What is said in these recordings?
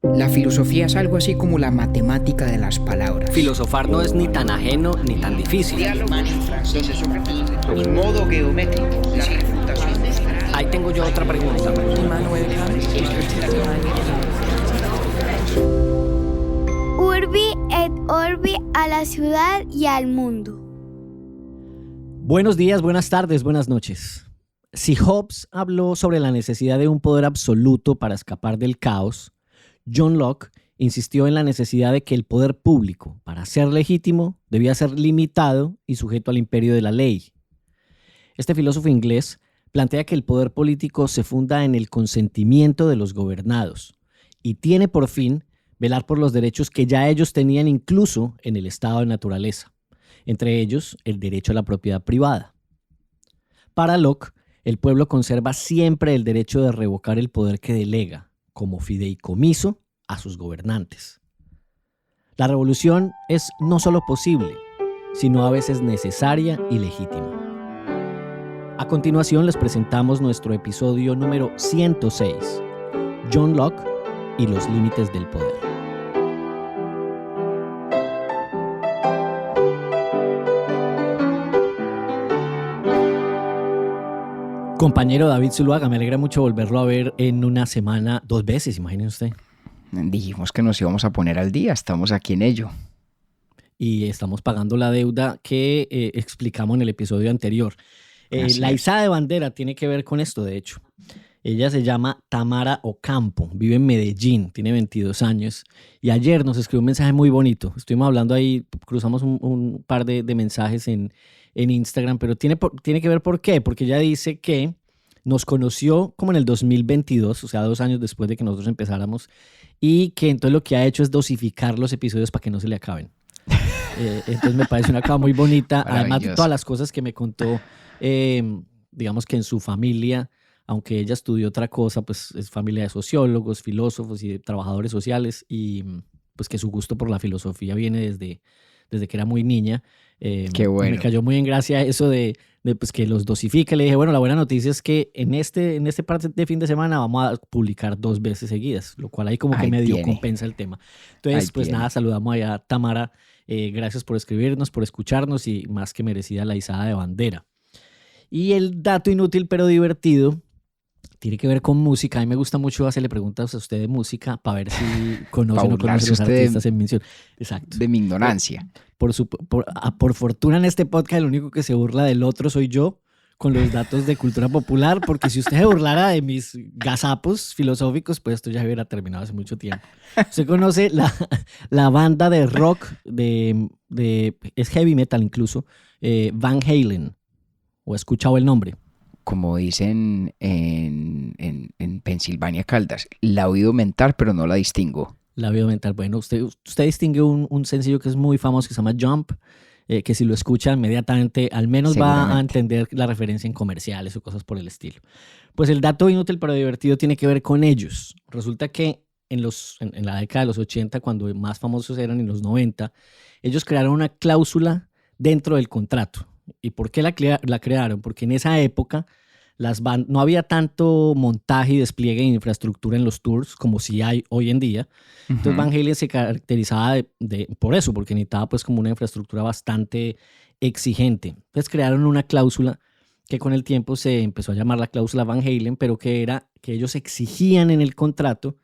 La filosofía es algo así como la matemática de las palabras. Filosofar no es ni tan ajeno ni tan difícil. Los modos geométricos, la refutación. Ahí tengo yo otra pregunta. Urbi et Orbi, a la ciudad y al mundo. Buenos días, buenas tardes, buenas noches. Si Hobbes habló sobre la necesidad de un poder absoluto para escapar del caos, John Locke insistió en la necesidad de que el poder público, para ser legítimo, debía ser limitado y sujeto al imperio de la ley. Este filósofo inglés plantea que el poder político se funda en el consentimiento de los gobernados y tiene por fin velar por los derechos que ya ellos tenían incluso en el estado de naturaleza, entre ellos el derecho a la propiedad privada. Para Locke, el pueblo conserva siempre el derecho de revocar el poder que delega, como fideicomiso, a sus gobernantes. La revolución es no solo posible, sino a veces necesaria y legítima. A continuación les presentamos nuestro episodio número 106, John Locke y los límites del poder. Compañero David Zuluaga, me alegra mucho volverlo a ver en una semana, 2 veces, imagínese usted. Dijimos que nos íbamos a poner al día, estamos aquí en ello. Y estamos pagando la deuda que explicamos en el episodio anterior. La izada de bandera tiene que ver con esto, de hecho. Ella se llama Tamara Ocampo, vive en Medellín, tiene 22 años. Y ayer nos escribió un mensaje muy bonito. Estuvimos hablando ahí, cruzamos un par de mensajes en Instagram, pero tiene que ver por qué. Porque ella dice que nos conoció como en el 2022, o sea, 2 años después de que nosotros empezáramos, y que entonces lo que ha hecho es dosificar los episodios para que no se le acaben. Entonces me parece una cosa muy bonita, además de todas las cosas que me contó, digamos que en su familia, aunque ella estudió otra cosa, pues es familia de sociólogos, filósofos y de trabajadores sociales, y pues que su gusto por la filosofía viene desde que era muy niña. Qué bueno. Me cayó muy en gracia eso de pues que los dosifique. Le dije, bueno, la buena noticia es que en este parte de fin de semana vamos a publicar 2 veces seguidas, lo cual ahí como que medio compensa el tema. Entonces, pues nada, saludamos allá a Tamara. Gracias por escribirnos, por escucharnos y más que merecida la izada de bandera. Y el dato inútil pero divertido tiene que ver con música. A mí me gusta mucho hacerle preguntas a usted de música para ver si conoce o no conoce los artistas en mención. Exacto. De mi ignorancia. Por fortuna en este podcast el único que se burla del otro soy yo con los datos de cultura popular, porque si usted se burlara de mis gazapos filosóficos, pues esto ya hubiera terminado hace mucho tiempo. Usted conoce la banda de rock, es heavy metal incluso, Van Halen, o ha escuchado el nombre. Como dicen en Pensilvania Caldas, la he oído mentar, pero no la distingo. La he oído mentar. Bueno, usted distingue un sencillo que es muy famoso que se llama Jump, que si lo escucha inmediatamente, al menos va a entender la referencia en comerciales o cosas por el estilo. Pues el dato inútil pero divertido tiene que ver con ellos. Resulta que en la década de los 80, cuando más famosos eran en los 90, ellos crearon una cláusula dentro del contrato. ¿Y por qué la crearon? Porque en esa época no había tanto montaje y despliegue de infraestructura en los tours como si hay hoy en día. Entonces Van Halen se caracterizaba por eso, porque necesitaba pues como una infraestructura bastante exigente. Entonces crearon una cláusula que con el tiempo se empezó a llamar la cláusula Van Halen, pero que era que ellos exigían en el contrato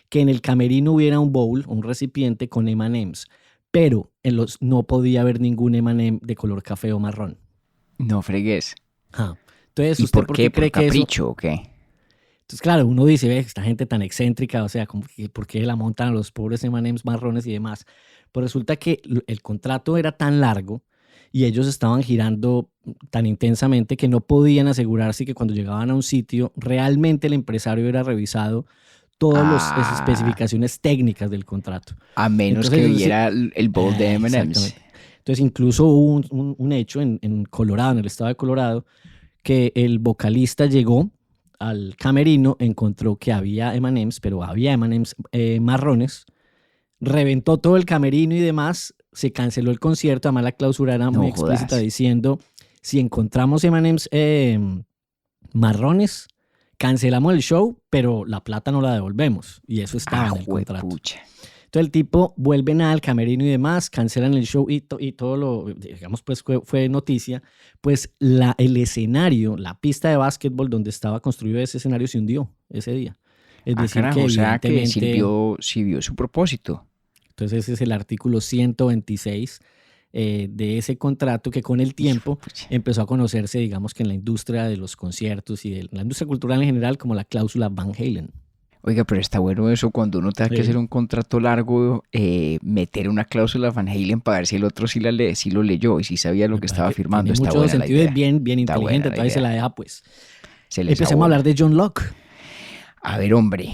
que en el camerino hubiera un bowl, un recipiente con M&M's, pero no podía haber ningún M&M de color café o marrón. No fregues. Entonces, ¿Y ¿usted por qué? cree ¿Por que capricho eso? o qué? Entonces, claro, uno dice, ve, esta gente tan excéntrica, o sea, ¿por qué la montan a los pobres M&M's marrones y demás? Pues resulta que el contrato era tan largo y ellos estaban girando tan intensamente que no podían asegurarse que cuando llegaban a un sitio, realmente el empresario hubiera revisado todas las especificaciones técnicas del contrato. A menos Entonces, que hubiera el bowl de M&M's. Exactamente. Entonces, incluso hubo un hecho en Colorado, en el estado de Colorado, que el vocalista llegó al camerino, encontró que había M&M's, pero había M&M's marrones, reventó todo el camerino y demás, se canceló el concierto. Además la clausura era muy explícita diciendo, si encontramos M&M's marrones, cancelamos el show, pero la plata no la devolvemos. Y eso estaba en el contrato. Juepucha. Entonces el tipo vuelven al camerino y demás, cancelan el show y todo lo, digamos, pues fue noticia. Pues el escenario, la pista de básquetbol donde estaba construido ese escenario se hundió ese día. Es decir, carajo, que o sea que evidentemente... sirvió su propósito. Entonces ese es el artículo 126 de ese contrato que con el tiempo empezó a conocerse, digamos, que en la industria de los conciertos y de la industria cultural en general como la cláusula Van Halen. Oiga, pero está bueno eso cuando uno tenga que hacer un contrato largo, meter una cláusula Van Halen para ver si el otro sí lo leyó y si sabía lo que estaba firmando. Tiene Está mucho buena la sentido, idea. es bien Está buena inteligente, la entonces se idea. la deja pues. Se les Empecemos a abona. hablar de John Locke. A ver, hombre,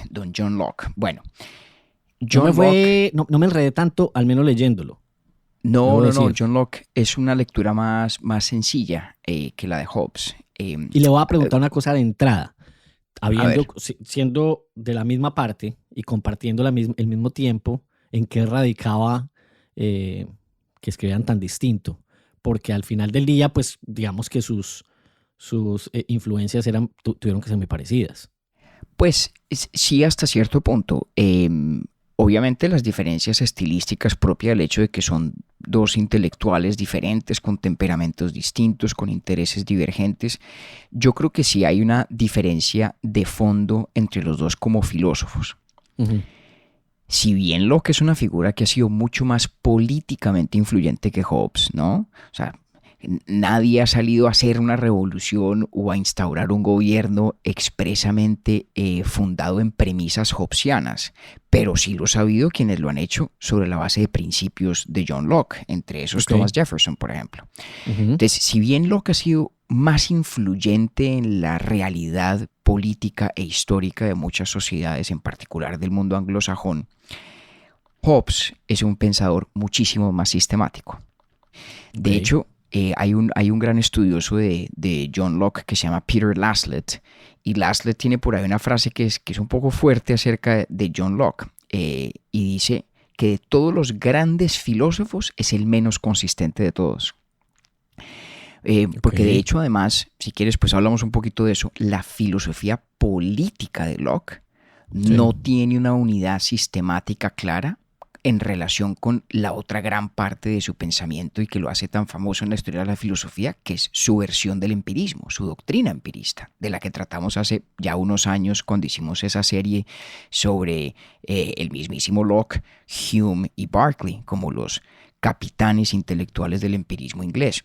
don John Locke. Bueno, No me enredé tanto, al menos leyéndolo. No. decir. John Locke es una lectura más sencilla que la de Hobbes. Y le voy a preguntar una cosa de entrada. ver. Siendo de la misma parte y compartiendo el mismo tiempo, ¿en qué radicaba que escribieran tan distinto? Porque al final del día, pues digamos que sus influencias tuvieron que ser muy parecidas. Pues sí, hasta cierto punto. Obviamente las diferencias estilísticas propias del hecho de que son dos intelectuales diferentes, con temperamentos distintos, con intereses divergentes. Yo creo que sí hay una diferencia de fondo entre los dos como filósofos. Uh-huh. Si bien Locke es una figura que ha sido mucho más políticamente influyente que Hobbes, ¿no? O sea, nadie ha salido a hacer una revolución o a instaurar un gobierno expresamente fundado en premisas hobbesianas, pero sí lo ha sabido quienes lo han hecho sobre la base de principios de John Locke, entre esos Thomas Jefferson, por ejemplo. Uh-huh. Entonces, si bien Locke ha sido más influyente en la realidad política e histórica de muchas sociedades, en particular del mundo anglosajón, Hobbes es un pensador muchísimo más sistemático. De hecho, hay un gran estudioso de John Locke que se llama Peter Laslett, y Laslett tiene por ahí una frase que es un poco fuerte acerca de John Locke, y dice que de todos los grandes filósofos es el menos consistente de todos. Porque de hecho, además, si quieres, pues hablamos un poquito de eso. La filosofía política de Locke no tiene una unidad sistemática clara en relación con la otra gran parte de su pensamiento y que lo hace tan famoso en la historia de la filosofía, que es su versión del empirismo, su doctrina empirista, de la que tratamos hace ya unos años cuando hicimos esa serie sobre el mismísimo Locke, Hume y Berkeley como los capitanes intelectuales del empirismo inglés.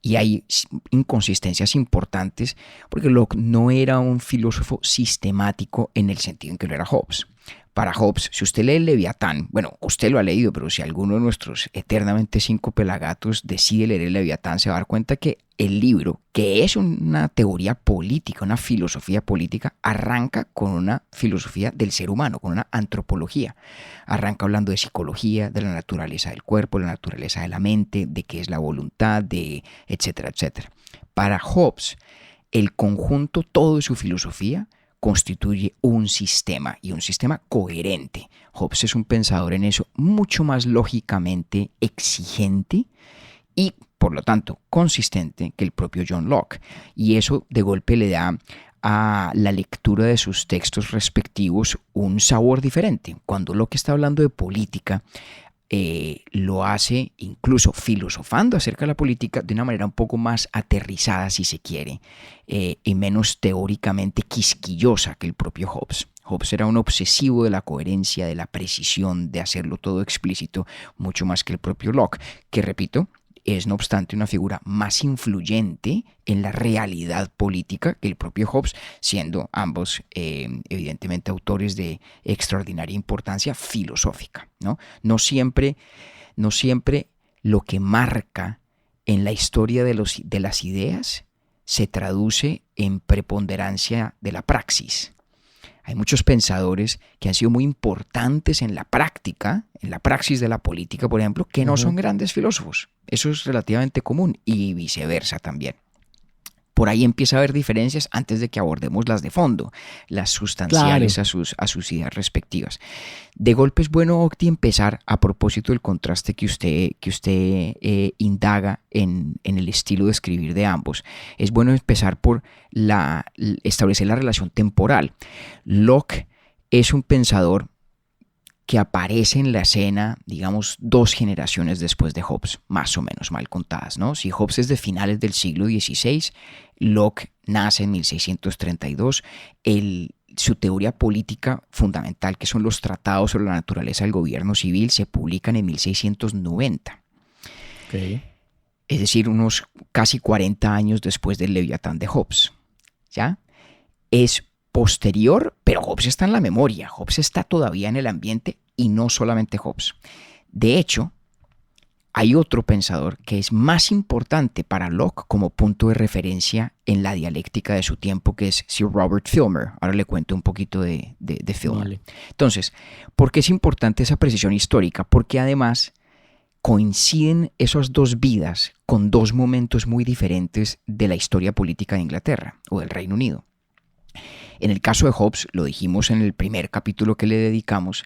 Y hay inconsistencias importantes porque Locke no era un filósofo sistemático en el sentido en que lo era Hobbes. Para Hobbes, si usted lee el Leviatán, bueno, usted lo ha leído, pero si alguno de nuestros eternamente 5 pelagatos decide leer el Leviatán, se va a dar cuenta que el libro, que es una teoría política, una filosofía política, arranca con una filosofía del ser humano, con una antropología. Arranca hablando de psicología, de la naturaleza del cuerpo, de la naturaleza de la mente, de qué es la voluntad, de etcétera, etcétera. Para Hobbes, el conjunto todo de su filosofía constituye un sistema y un sistema coherente. Hobbes es un pensador en eso mucho más lógicamente exigente y, por lo tanto, consistente que el propio John Locke. Y eso de golpe le da a la lectura de sus textos respectivos un sabor diferente. Cuando Locke está hablando de política, lo hace incluso filosofando acerca de la política de una manera un poco más aterrizada, si se quiere, y menos teóricamente quisquillosa que el propio Hobbes. Hobbes era un obsesivo de la coherencia, de la precisión, de hacerlo todo explícito, mucho más que el propio Locke, que, repito, es no obstante una figura más influyente en la realidad política que el propio Hobbes, siendo ambos evidentemente autores de extraordinaria importancia filosófica, ¿no? No siempre lo que marca en la historia de las ideas se traduce en preponderancia de la praxis. Hay muchos pensadores que han sido muy importantes en la práctica, en la praxis de la política, por ejemplo, que no son grandes filósofos. Eso es relativamente común y viceversa también. Por ahí empieza a haber diferencias antes de que abordemos las de fondo, las sustanciales Claro. a sus ideas respectivas. De golpe es bueno, Octi, empezar a propósito del contraste que usted indaga en el estilo de escribir de ambos. Es bueno empezar por establecer la relación temporal. Locke es un pensador que aparece en la escena, digamos, 2 generaciones después de Hobbes, más o menos mal contadas, ¿no? Si Hobbes es de finales del siglo XVI, Locke nace en 1632, su teoría política fundamental, que son los tratados sobre la naturaleza del gobierno civil, se publican en 1690. Ok. Es decir, unos casi 40 años después del Leviatán de Hobbes, ¿ya? Es posterior, pero Hobbes está en la memoria, Hobbes está todavía en el ambiente y no solamente Hobbes. De hecho, hay otro pensador que es más importante para Locke como punto de referencia en la dialéctica de su tiempo, que es Sir Robert Filmer. Ahora le cuento un poquito de Filmer. Vale. Entonces, ¿por qué es importante esa precisión histórica? Porque además coinciden esas 2 vidas con 2 momentos muy diferentes de la historia política de Inglaterra o del Reino Unido. En el caso de Hobbes, lo dijimos en el primer capítulo que le dedicamos,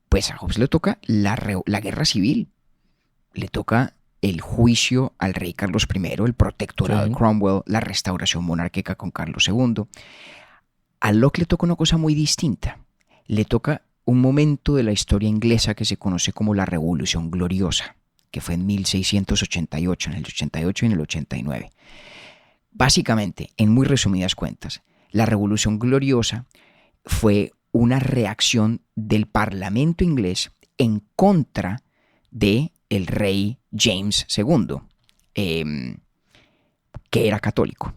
pues a Hobbes le toca la guerra civil, le toca el juicio al rey Carlos I, el protectorado Sí. de Cromwell, la restauración monárquica con Carlos II. A Locke le toca una cosa muy distinta, le toca un momento de la historia inglesa que se conoce como la Revolución Gloriosa, que fue en 1688, en el 88 y en el 89. Básicamente, en muy resumidas cuentas, la Revolución Gloriosa fue una reacción del Parlamento inglés en contra de el rey James II, que era católico.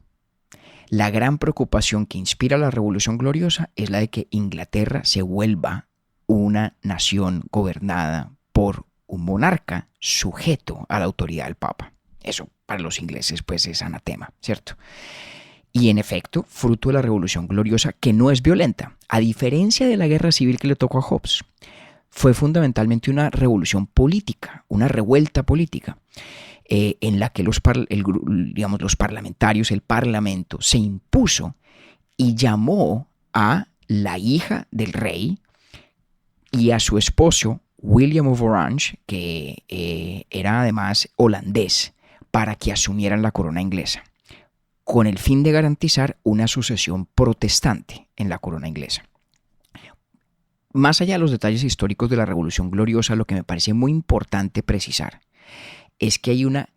La gran preocupación que inspira la Revolución Gloriosa es la de que Inglaterra se vuelva una nación gobernada por un monarca sujeto a la autoridad del Papa. Eso para los ingleses pues es anatema, ¿cierto? Y en efecto, fruto de la Revolución Gloriosa, que no es violenta, a diferencia de la guerra civil que le tocó a Hobbes, fue fundamentalmente una revolución política, una revuelta política, en la que los parlamentarios, el parlamento, se impuso y llamó a la hija del rey y a su esposo, William of Orange, que era además holandés, para que asumieran la corona inglesa, con el fin de garantizar una sucesión protestante en la corona inglesa. Más allá de los detalles históricos de la Revolución Gloriosa, lo que me parece muy importante precisar es que hay una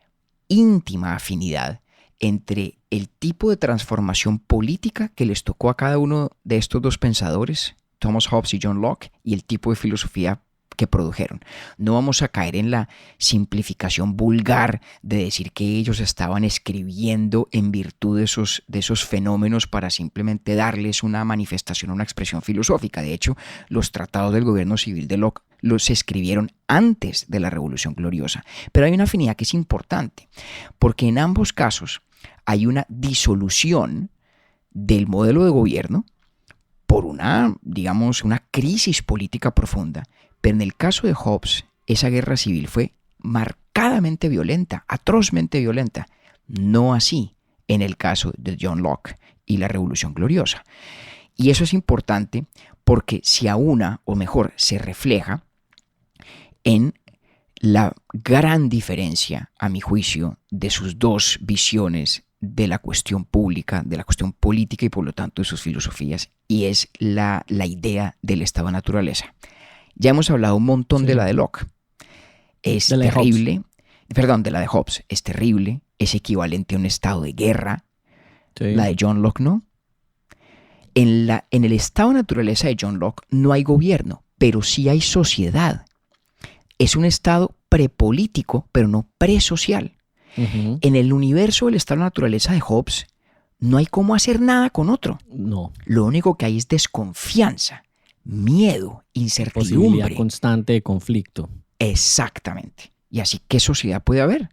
íntima afinidad entre el tipo de transformación política que les tocó a cada uno de estos 2 pensadores, Thomas Hobbes y John Locke, y el tipo de filosofía que produjeron. No vamos a caer en la simplificación vulgar de decir que ellos estaban escribiendo en virtud de esos fenómenos para simplemente darles una manifestación, una expresión filosófica. De hecho, los tratados del gobierno civil de Locke los escribieron antes de la Revolución Gloriosa. Pero hay una afinidad que es importante, porque en ambos casos hay una disolución del modelo de gobierno por una crisis política profunda. Pero en el caso de Hobbes, esa guerra civil fue marcadamente violenta, atrozmente violenta. No así en el caso de John Locke y la Revolución Gloriosa. Y eso es importante porque se aúna, o mejor, se refleja en la gran diferencia, a mi juicio, de sus 2 visiones de la cuestión pública, de la cuestión política y por lo tanto de sus filosofías, y es la idea del estado de naturaleza. Ya hemos hablado un montón de la de Locke. Es de la de terrible. Perdón, de la de Hobbes. Es terrible. Es equivalente a un estado de guerra. Sí. La de John Locke no. En el estado de naturaleza de John Locke no hay gobierno, pero sí hay sociedad. Es un estado prepolítico, pero no presocial. Ujú. En el universo del estado de naturaleza de Hobbes no hay cómo hacer nada con otro. No. Lo único que hay es desconfianza, miedo, Posibilidad incertidumbre. constante de conflicto. Exactamente. Y así, ¿qué sociedad puede haber?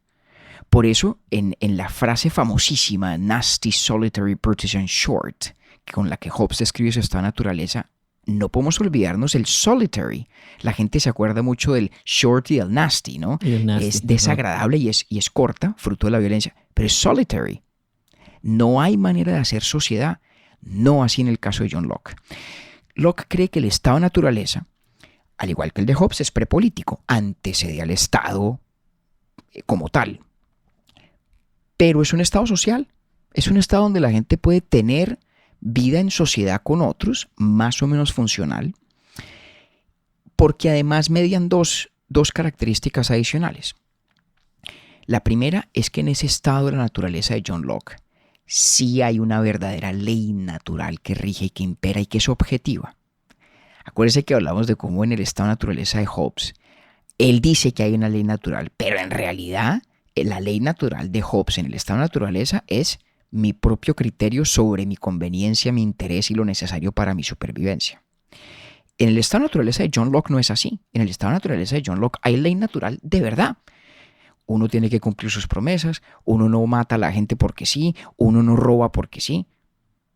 Por eso, en la frase famosísima, nasty solitary partisan short, con la que Hobbes describe su estado de naturaleza, no podemos olvidarnos el solitary. La gente se acuerda mucho del short y del nasty, ¿no? Y el nasty, Es desagradable y es corta, fruto de la violencia, pero es solitary. No hay manera de hacer sociedad, no así en el caso de John Locke. Locke cree que el estado de naturaleza, al igual que el de Hobbes, es prepolítico, antecede al estado como tal. Pero es un estado social, es un estado donde la gente puede tener vida en sociedad con otros, más o menos funcional, porque además median dos características adicionales. La primera es que en ese estado de la naturaleza de John Locke sí hay una verdadera ley natural que rige y que impera y que es objetiva. Acuérdense que hablamos de cómo en el estado de naturaleza de Hobbes, él dice que hay una ley natural, pero en realidad la ley natural de Hobbes en el estado de naturaleza es mi propio criterio sobre mi conveniencia, mi interés y lo necesario para mi supervivencia. En el estado de naturaleza de John Locke no es así. En el estado de naturaleza de John Locke hay ley natural de verdad. Uno tiene que cumplir sus promesas, uno no mata a la gente porque sí, uno no roba porque sí.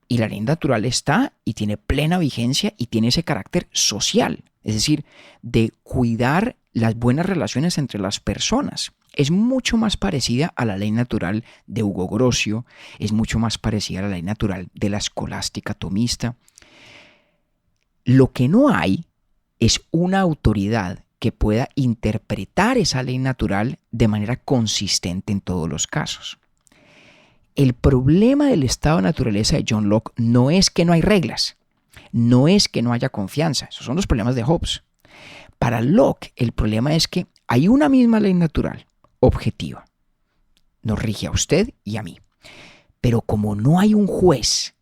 Y la ley natural está y tiene plena vigencia y tiene ese carácter social, es decir, de cuidar las buenas relaciones entre las personas. Es mucho más parecida a la ley natural de Hugo Grocio, es mucho más parecida a la ley natural de la escolástica tomista. Lo que no hay es una autoridad que pueda interpretar esa ley natural de manera consistente en todos los casos. El problema del estado de naturaleza de John Locke no es que no hay reglas, no es que no haya confianza, esos son los problemas de Hobbes. Para Locke el problema es que hay una misma ley natural, objetiva, nos rige a usted y a mí, pero como no hay un juez,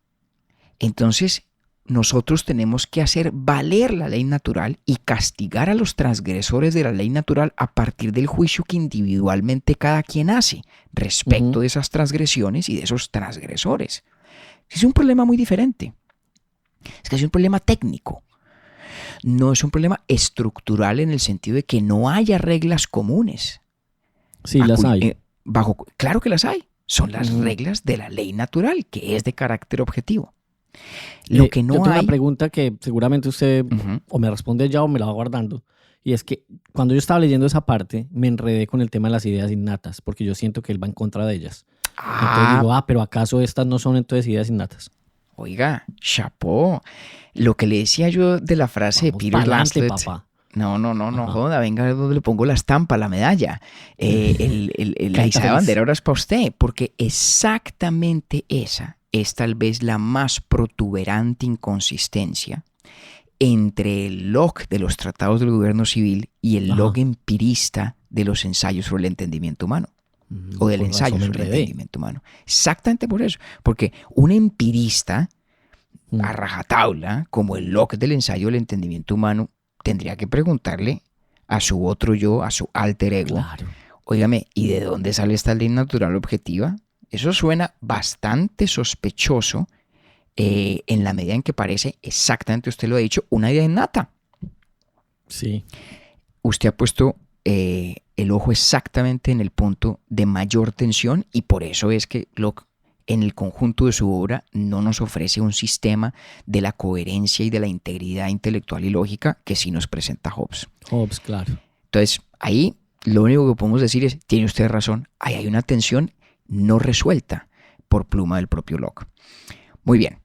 entonces nosotros tenemos que hacer valer la ley natural y castigar a los transgresores de la ley natural a partir del juicio que individualmente cada quien hace respecto de esas transgresiones y de esos transgresores. Es un problema muy diferente. Es que es un problema técnico. No es un problema estructural en el sentido de que no haya reglas comunes. Sí, las hay. Claro que las hay. Son las reglas de la ley natural, que es de carácter objetivo. Lo que no yo tengo hay... una pregunta que seguramente usted o me responde ya o me la va guardando. Y es que cuando yo estaba leyendo esa parte, me enredé con el tema de las ideas innatas, porque yo siento que él va en contra de ellas. Entonces digo, pero ¿acaso estas no son entonces ideas innatas? Oiga, chapó. Lo que le decía yo de la frase de Peter Lanslet. Papá. No joda, venga, donde le pongo la estampa, la medalla. La Isa de bandera ahora es para usted, porque exactamente esa es tal vez la más protuberante inconsistencia entre el Locke de los tratados del gobierno civil y el Locke empirista de los ensayos sobre el entendimiento humano. O del ensayo sobre el entendimiento humano. Exactamente por eso. Porque un empirista a rajatabla, como el Locke del ensayo del entendimiento humano, tendría que preguntarle a su otro yo, a su alter ego, claro. Óigame, ¿y de dónde sale esta ley natural objetiva? Eso suena bastante sospechoso en la medida en que parece, exactamente usted lo ha dicho, una idea innata. Sí. Usted ha puesto el ojo exactamente en el punto de mayor tensión y por eso es que Locke en el conjunto de su obra no nos ofrece un sistema de la coherencia y de la integridad intelectual y lógica que sí nos presenta Hobbes. Hobbes, claro. Entonces, ahí lo único que podemos decir es, tiene usted razón, ahí hay una tensión no resuelta por pluma del propio Locke. Muy bien.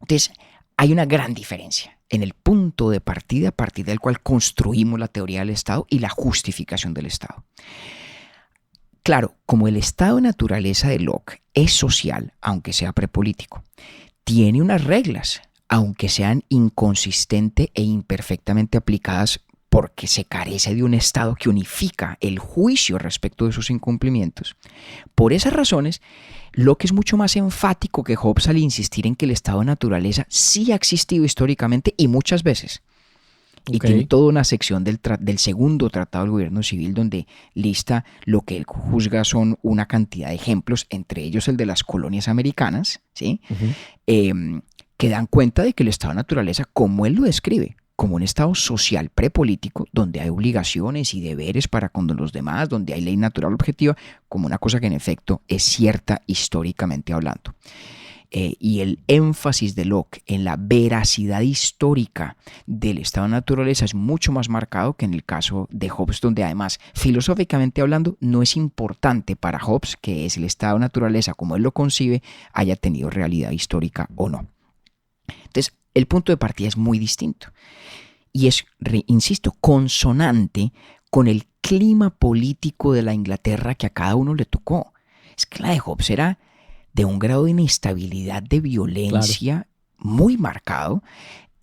Entonces, hay una gran diferencia en el punto de partida a partir del cual construimos la teoría del Estado y la justificación del Estado. Claro, como el estado de naturaleza de Locke es social, aunque sea prepolítico, tiene unas reglas, aunque sean inconsistentes e imperfectamente aplicadas porque se carece de un Estado que unifica el juicio respecto de sus incumplimientos. Por esas razones, Locke es mucho más enfático que Hobbes al insistir en que el estado de naturaleza sí ha existido históricamente y muchas veces. Y tiene toda una sección del segundo tratado del gobierno civil donde lista lo que él juzga son una cantidad de ejemplos, entre ellos el de las colonias americanas, ¿sí? Que dan cuenta de que el estado de naturaleza, como él lo describe, como un estado social prepolítico, donde hay obligaciones y deberes para con los demás, donde hay ley natural objetiva, como una cosa que en efecto es cierta históricamente hablando. y el énfasis de Locke en la veracidad histórica del estado de naturaleza es mucho más marcado que en el caso de Hobbes, donde además, filosóficamente hablando, no es importante para Hobbes que es el estado de naturaleza como él lo concibe haya tenido realidad histórica o no. Entonces, el punto de partida es muy distinto y es, insisto, consonante con el clima político de la Inglaterra que a cada uno le tocó. Es que la de Hobbes era de un grado de inestabilidad, de violencia muy marcado.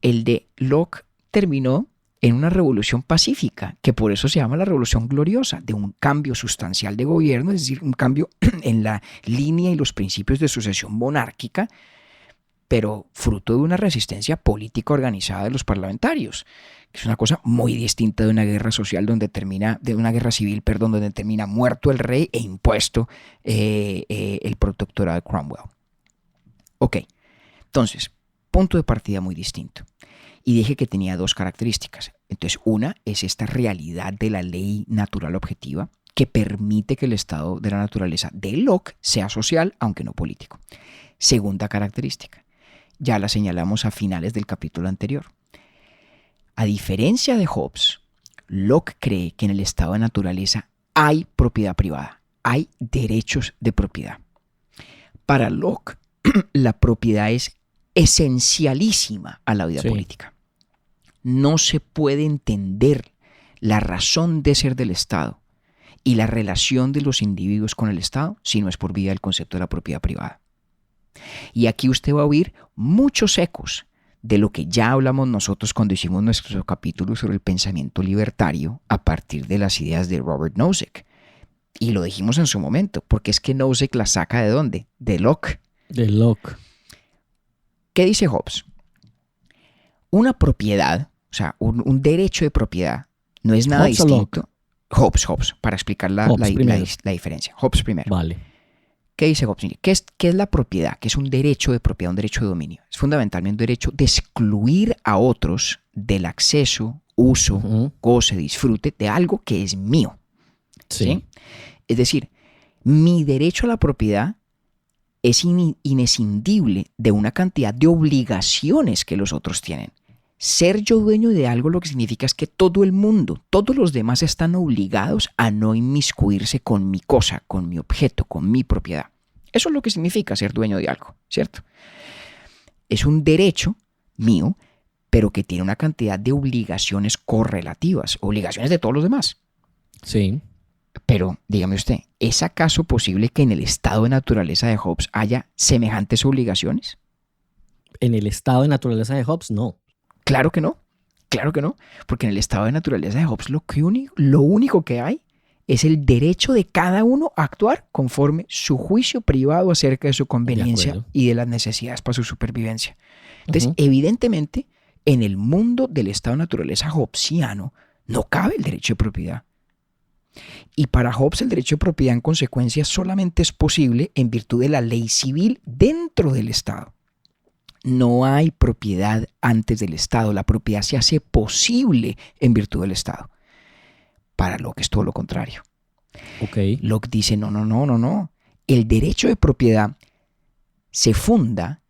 El de Locke terminó en una revolución pacífica, que por eso se llama la Revolución Gloriosa, de un cambio sustancial de gobierno, es decir, un cambio en la línea y los principios de sucesión monárquica, pero fruto de una resistencia política organizada de los parlamentarios, que es una cosa muy distinta de una guerra social de una guerra civil, perdón, donde termina muerto el rey e impuesto el protectorado de Cromwell. Ok, entonces, punto de partida muy distinto. Y dije que tenía dos características. Entonces, una es esta realidad de la ley natural objetiva que permite que el estado de la naturaleza de Locke sea social, aunque no político. Segunda característica, ya la señalamos a finales del capítulo anterior. A diferencia de Hobbes, Locke cree que en el estado de naturaleza hay propiedad privada, hay derechos de propiedad. Para Locke, la propiedad es esencialísima a la vida política. No se puede entender la razón de ser del Estado y la relación de los individuos con el Estado si no es por vía del concepto de la propiedad privada. Y aquí usted va a oír muchos ecos de lo que ya hablamos nosotros cuando hicimos nuestro capítulo sobre el pensamiento libertario a partir de las ideas de Robert Nozick. Y lo dijimos en su momento, porque es que Nozick la saca ¿de dónde? De Locke. De Locke. ¿Qué dice Hobbes? Una propiedad, o sea, un derecho de propiedad, no es nada ¿Hobbes o distinto. Hobbes, para explicar la diferencia. Hobbes primero. Vale. ¿Qué dice Hobbes? ¿Qué es la propiedad? ¿Qué es un derecho de propiedad, un derecho de dominio? Es fundamentalmente un derecho de excluir a otros del acceso, uso, goce, disfrute de algo que es mío. ¿Sí? Es decir, mi derecho a la propiedad es inescindible de una cantidad de obligaciones que los otros tienen. Ser yo dueño de algo lo que significa es que todo el mundo, todos los demás están obligados a no inmiscuirse con mi cosa, con mi objeto, con mi propiedad. Eso es lo que significa ser dueño de algo, ¿cierto? Es un derecho mío, pero que tiene una cantidad de obligaciones correlativas, obligaciones de todos los demás. Sí. Pero, dígame usted, ¿es acaso posible que en el estado de naturaleza de Hobbes haya semejantes obligaciones? En el estado de naturaleza de Hobbes, no. Claro que no, porque en el estado de naturaleza de Hobbes lo único que hay es el derecho de cada uno a actuar conforme su juicio privado acerca de su conveniencia y de las necesidades para su supervivencia. Entonces, evidentemente, en el mundo del estado de naturaleza hobbesiano no cabe el derecho de propiedad. Y para Hobbes el derecho de propiedad en consecuencia solamente es posible en virtud de la ley civil dentro del Estado. No hay propiedad antes del Estado. La propiedad se hace posible en virtud del Estado. Para Locke es todo lo contrario. Okay. Locke dice, no. El derecho de propiedad se funda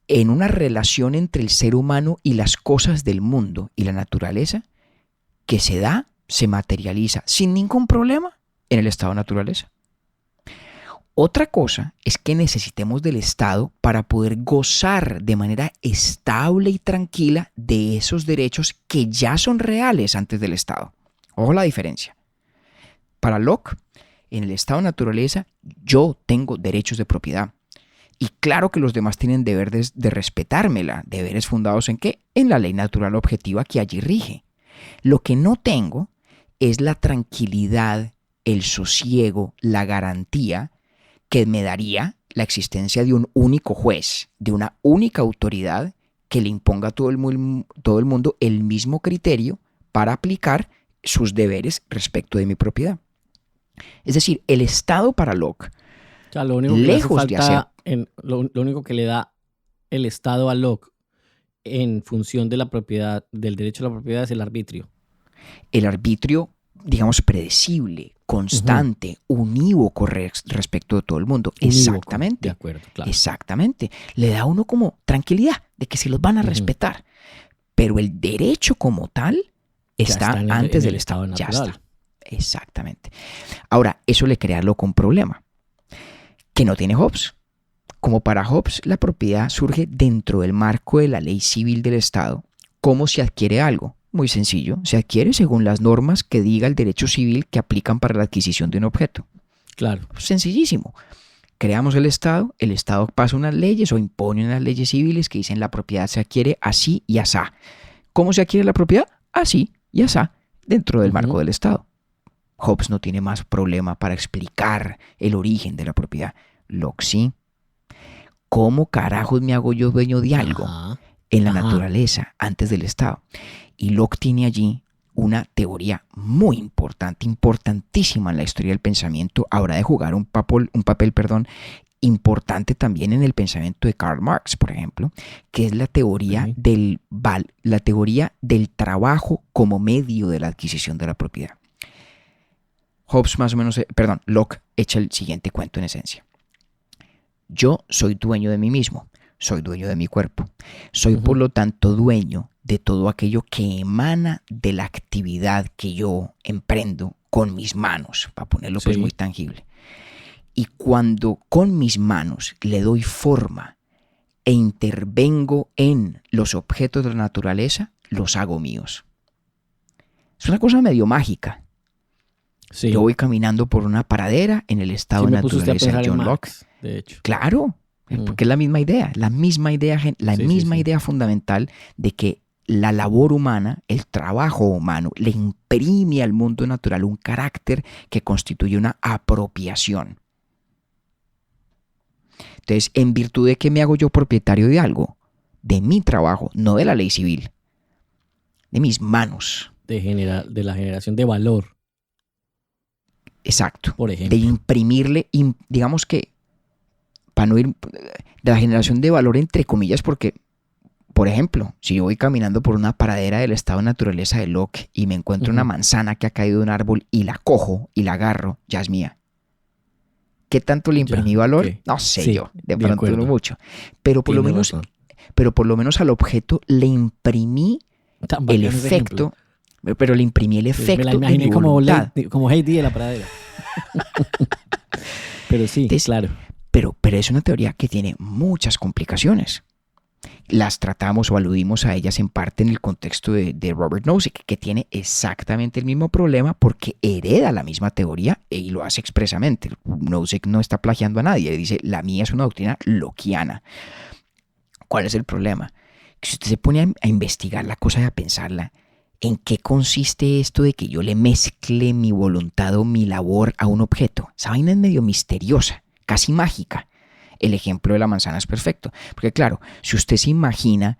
en una relación entre el ser humano y las cosas del mundo y la naturaleza que se materializa sin ningún problema en el estado de naturaleza. Otra cosa es que necesitemos del Estado para poder gozar de manera estable y tranquila de esos derechos que ya son reales antes del Estado. Ojo la diferencia. Para Locke, en el estado de naturaleza, yo tengo derechos de propiedad. Y claro que los demás tienen deberes de respetármela. ¿Deberes fundados en qué? En la ley natural objetiva que allí rige. Lo que no tengo es la tranquilidad, el sosiego, la garantía que me daría la existencia de un único juez, de una única autoridad que le imponga a todo el mundo el mismo criterio para aplicar sus deberes respecto de mi propiedad. Es decir, el Estado para Locke, o sea, lo único que le da el Estado a Locke en función de la propiedad, del derecho a la propiedad, es el arbitrio. El arbitrio digamos, predecible, constante, unívoco respecto de todo el mundo. Unívoco, Exactamente. de acuerdo, claro. Exactamente. Le da a uno como tranquilidad de que se los van a respetar. Pero el derecho como tal está antes del estado natural. Ya está. Exactamente. Ahora, eso le crea loco un problema que no tiene Hobbes. Como para Hobbes, la propiedad surge dentro del marco de la ley civil del Estado. ¿Cómo se adquiere algo? Muy sencillo. Se adquiere según las normas que diga el derecho civil que aplican para la adquisición de un objeto. Claro. Sencillísimo. Creamos el Estado pasa unas leyes o impone unas leyes civiles que dicen la propiedad se adquiere así y asá. ¿Cómo se adquiere la propiedad? Así y asá, dentro del marco del Estado. Hobbes no tiene más problema para explicar el origen de la propiedad. Locke sí. ¿Cómo carajos me hago yo dueño de algo en la naturaleza antes del Estado? Y Locke tiene allí una teoría muy importante, importantísima en la historia del pensamiento. Habrá de jugar un papel importante también en el pensamiento de Karl Marx, por ejemplo, que es la teoría la teoría del trabajo como medio de la adquisición de la propiedad. Locke echa el siguiente cuento en esencia. Yo soy dueño de mí mismo, soy dueño de mi cuerpo, soy por lo tanto dueño de todo aquello que emana de la actividad que yo emprendo con mis manos, para ponerlo pues muy tangible. Y cuando con mis manos le doy forma e intervengo en los objetos de la naturaleza, los hago míos. Es una cosa medio mágica. Sí. Yo voy caminando por una pradera en el estado de naturaleza de John Locke. De hecho. Claro, porque es la misma idea, idea fundamental de que la labor humana, el trabajo humano, le imprime al mundo natural un carácter que constituye una apropiación. Entonces, ¿en virtud de qué me hago yo propietario de algo? De mi trabajo, no de la ley civil, de mis manos. De la generación de valor. Exacto. Por ejemplo. De imprimirle, digamos que, para no ir de la generación de valor entre comillas, porque, por ejemplo, si yo voy caminando por una pradera del estado de naturaleza de Locke y me encuentro una manzana que ha caído de un árbol y la cojo y la agarro, ya es mía. ¿Qué tanto le imprimí valor? Okay. No sé yo, de pronto no mucho. Pero por lo menos al objeto le imprimí el efecto. Pero le imprimí el efecto. Me la imaginé como Heidi de la pradera. Pero sí, claro. Pero es una teoría que tiene muchas complicaciones. Las tratamos o aludimos a ellas en parte en el contexto de Robert Nozick, que tiene exactamente el mismo problema porque hereda la misma teoría y lo hace expresamente. Nozick no está plagiando a nadie, dice, la mía es una doctrina lockiana. ¿Cuál es el problema? Que si usted se pone a investigar la cosa y a pensarla, ¿en qué consiste esto de que yo le mezcle mi voluntad o mi labor a un objeto? Esa vaina es medio misteriosa, casi mágica. El ejemplo de la manzana es perfecto. Porque claro, si usted se imagina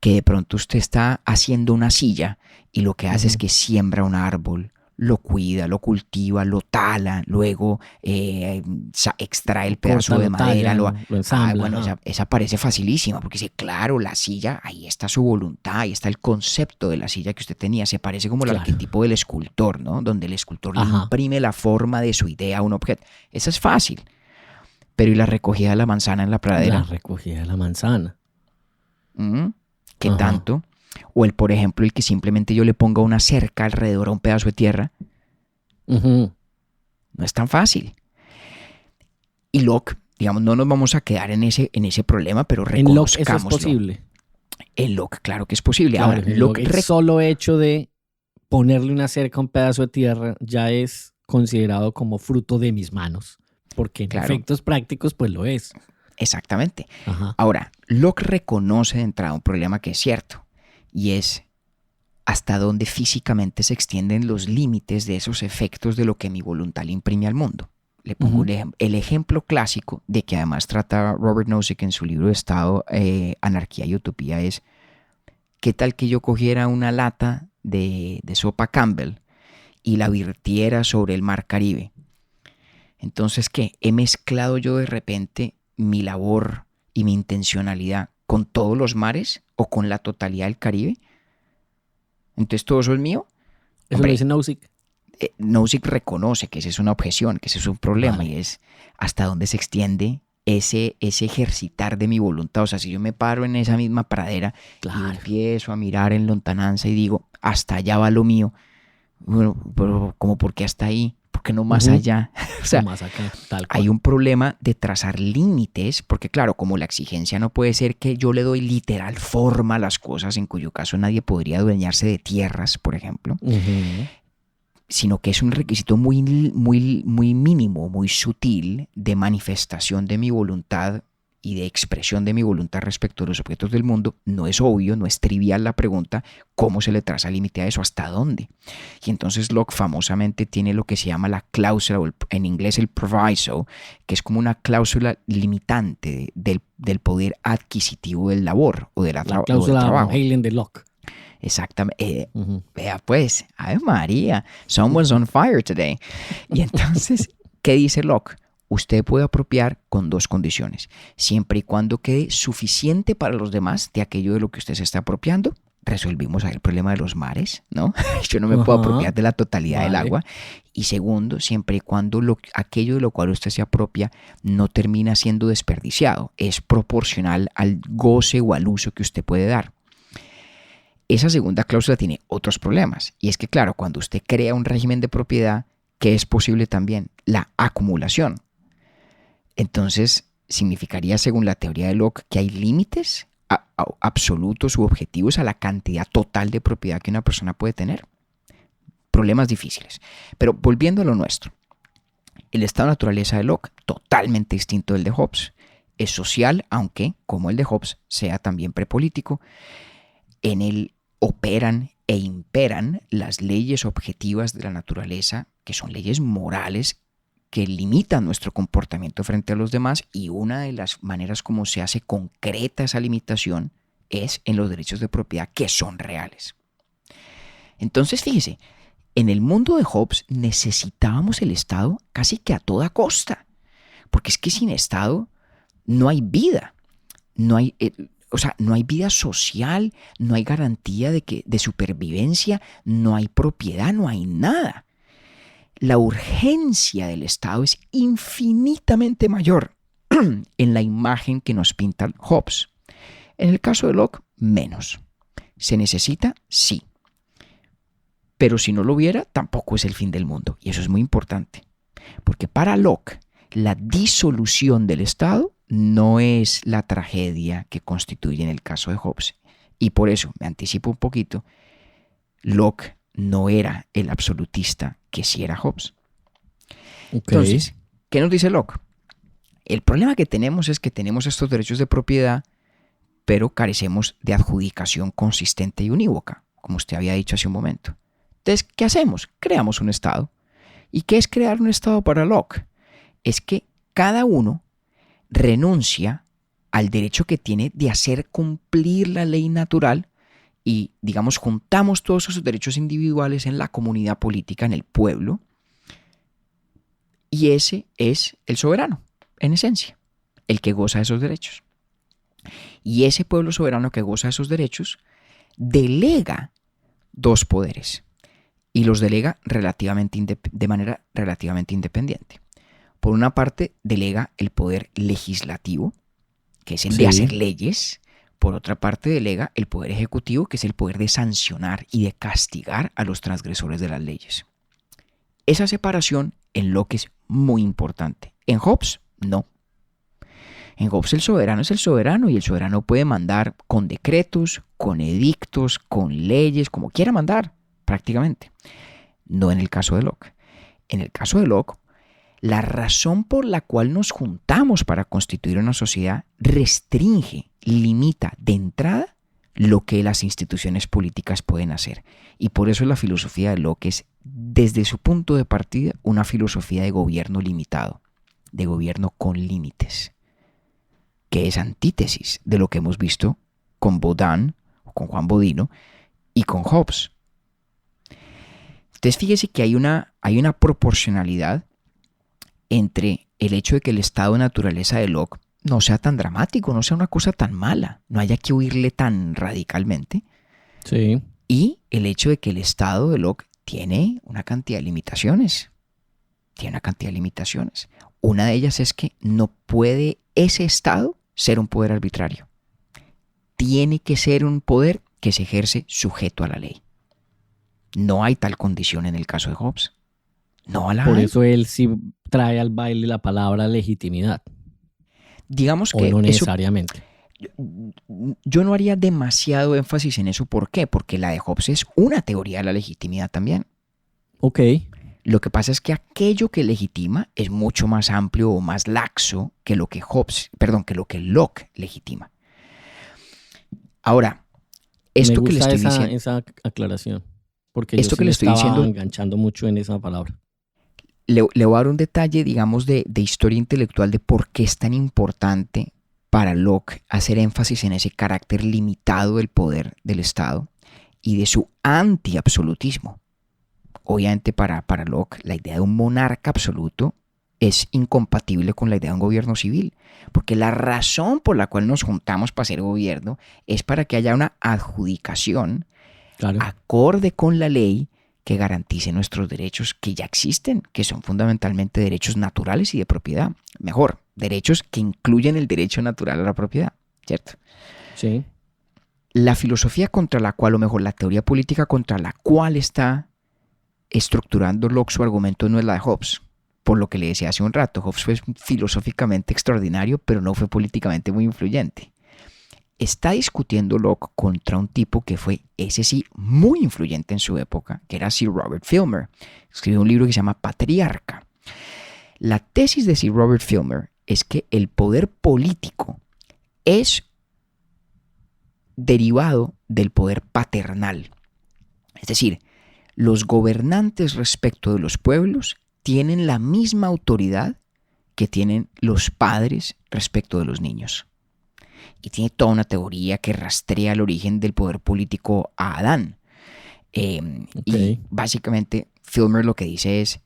que de pronto usted está haciendo una silla y lo que hace es que siembra un árbol, lo cuida, lo cultiva, lo tala, luego extrae el pedazo de madera, lo ensambla. Esa parece facilísima porque dice, claro, la silla, ahí está su voluntad, ahí está el concepto de la silla que usted tenía. Se parece como el arquetipo del escultor, ¿no? Donde el escultor le imprime la forma de su idea a un objeto. Esa es fácil. Pero ¿y la recogida de la manzana en la pradera? La recogida de la manzana. ¿Qué tanto? O por ejemplo, el que simplemente yo le ponga una cerca alrededor a un pedazo de tierra. No es tan fácil. Y Locke, digamos, no nos vamos a quedar en ese problema, pero reconozcámoslo. En Locke eso es posible. En Locke, claro que es posible. Claro, ahora, Locke el solo hecho de ponerle una cerca a un pedazo de tierra ya es considerado como fruto de mis manos. Porque en efectos prácticos, pues lo es. Exactamente. Ahora, Locke reconoce de entrada un problema que es cierto. Y es hasta dónde físicamente se extienden los límites de esos efectos de lo que mi voluntad le imprime al mundo. Le pongo el ejemplo clásico de que además trata Robert Nozick en su libro de Estado, Anarquía y Utopía es ¿qué tal que yo cogiera una lata de sopa Campbell y la virtiera sobre el mar Caribe? Entonces, ¿qué? ¿He mezclado yo de repente mi labor y mi intencionalidad con todos los mares o con la totalidad del Caribe? Entonces, ¿todo eso es mío? Eso lo dice Nozick. Nozick reconoce que esa es una objeción, que ese es un problema, Vale. y es hasta dónde se extiende ese ejercitar de mi voluntad. O sea, si yo me paro en esa misma pradera y Claro. empiezo a mirar en lontananza y digo, hasta allá va lo mío, bueno, pero como por qué hasta ahí, ¿por qué no más Ujú. allá? O sea, Más acá, tal cual. hay un problema de trazar límites, porque claro, como la exigencia no puede ser que yo le doy literal forma a las cosas, en cuyo caso nadie podría adueñarse de tierras, por ejemplo, Ujú. sino que es un requisito muy, muy, muy mínimo, muy sutil de manifestación de mi voluntad y de expresión de mi voluntad respecto a los objetos del mundo. No es obvio, no es trivial la pregunta, ¿cómo se le traza límite a eso? ¿Hasta dónde? Y entonces Locke famosamente tiene lo que se llama la cláusula, o en inglés el proviso, que es como una cláusula limitante del poder adquisitivo del labor o de la La o del cláusula Van trabajo. Halen de Locke. Exactamente. Ujú. Vea pues, ¡ay María! Someone's on fire today. Y entonces, ¿qué dice Locke? Usted puede apropiar con dos condiciones. Siempre y cuando quede suficiente para los demás de aquello de lo que usted se está apropiando. Resolvimos ahí el problema de los mares, ¿no? Yo no me puedo Ajá. apropiar de la totalidad del Vale. agua. Y segundo, siempre y cuando aquello de lo cual usted se apropia no termina siendo desperdiciado. Es proporcional al goce o al uso que usted puede dar. Esa segunda cláusula tiene otros problemas. Y es que, claro, cuando usted crea un régimen de propiedad, ¿qué es posible también? La acumulación. Entonces, significaría, según la teoría de Locke, que hay límites absolutos u objetivos a la cantidad total de propiedad que una persona puede tener. Problemas difíciles. Pero volviendo a lo nuestro. El estado de naturaleza de Locke, totalmente distinto del de Hobbes, es social, aunque, como el de Hobbes, sea también prepolítico. En él operan e imperan las leyes objetivas de la naturaleza, que son leyes morales que limitan nuestro comportamiento frente a los demás, y una de las maneras como se hace concreta esa limitación es en los derechos de propiedad que son reales. Entonces, fíjese, en el mundo de Hobbes necesitábamos el Estado casi que a toda costa, porque es que sin Estado no hay vida, no hay vida social, no hay garantía de supervivencia, no hay propiedad, no hay nada. La urgencia del Estado es infinitamente mayor en la imagen que nos pinta Hobbes. En el caso de Locke, menos. ¿Se necesita? Sí. Pero si no lo hubiera, tampoco es el fin del mundo. Y eso es muy importante. Porque para Locke, la disolución del Estado no es la tragedia que constituye en el caso de Hobbes. Y por eso, me anticipo un poquito, Locke no era el absolutista que sí era Hobbes. Ok. Entonces, ¿qué nos dice Locke? El problema que tenemos es que tenemos estos derechos de propiedad, pero carecemos de adjudicación consistente y unívoca, como usted había dicho hace un momento. Entonces, ¿qué hacemos? Creamos un Estado. ¿Y qué es crear un Estado para Locke? Es que cada uno renuncia al derecho que tiene de hacer cumplir la ley natural y, digamos, juntamos todos esos derechos individuales en la comunidad política, en el pueblo, y ese es el soberano, en esencia, el que goza de esos derechos. Y ese pueblo soberano que goza de esos derechos delega dos poderes y los delega de manera relativamente independiente. Por una parte, delega el poder legislativo, que es el de hacer leyes. Por otra parte, delega el poder ejecutivo, que es el poder de sancionar y de castigar a los transgresores de las leyes. Esa separación en Locke es muy importante. En Hobbes, no. En Hobbes el soberano es el soberano y el soberano puede mandar con decretos, con edictos, con leyes, como quiera mandar, prácticamente. No en el caso de Locke. En el caso de Locke, la razón por la cual nos juntamos para constituir una sociedad restringe, limita de entrada lo que las instituciones políticas pueden hacer. Y por eso la filosofía de Locke es, desde su punto de partida, una filosofía de gobierno limitado, de gobierno con límites, que es antítesis de lo que hemos visto con Baudin, con Juan Bodino y con Hobbes. Entonces fíjese que hay una proporcionalidad entre el hecho de que el estado de naturaleza de Locke no sea tan dramático, no sea una cosa tan mala, no haya que huirle tan radicalmente, Sí. y el hecho de que el estado de Locke tiene una cantidad de limitaciones. Una de ellas es que no puede ese Estado ser un poder arbitrario. Tiene que ser un poder que se ejerce sujeto a la ley. No hay tal condición en el caso de Hobbes. No la Por hay. eso él sí trae al baile la palabra legitimidad. Digamos O que no eso, necesariamente. yo no haría demasiado énfasis en eso. ¿Por qué? Porque la de Hobbes es una teoría de la legitimidad también. Ok. Lo que pasa es que aquello que legitima es mucho más amplio o más laxo que lo que Locke legitima. Ahora, esto Me que le gusta estoy diciendo, esa aclaración. Porque Esto yo que sí le me estoy estaba diciendo- enganchando mucho en esa palabra. le voy a dar un detalle, digamos, de historia intelectual de por qué es tan importante para Locke hacer énfasis en ese carácter limitado del poder del Estado y de su antiabsolutismo. Obviamente para Locke la idea de un monarca absoluto es incompatible con la idea de un gobierno civil, porque la razón por la cual nos juntamos para hacer gobierno es para que haya una adjudicación Claro. acorde con la ley que garantice nuestros derechos que ya existen, que son fundamentalmente derechos naturales y de propiedad. Mejor, derechos que incluyen el derecho natural a la propiedad, ¿cierto? Sí. La filosofía contra la cual, o mejor, la teoría política contra la cual está estructurando Locke su argumento no es la de Hobbes. Por lo que le decía hace un rato, Hobbes fue filosóficamente extraordinario, pero no fue políticamente muy influyente. Está discutiendo Locke contra un tipo que fue, ese sí, muy influyente en su época, que era Sir Robert Filmer. Escribió un libro que se llama Patriarca. La tesis de Sir Robert Filmer es que el poder político es derivado del poder paternal. Es decir, los gobernantes respecto de los pueblos tienen la misma autoridad que tienen los padres respecto de los niños. Y tiene toda una teoría que rastrea el origen del poder político a Adán. Y básicamente Filmer lo que dice es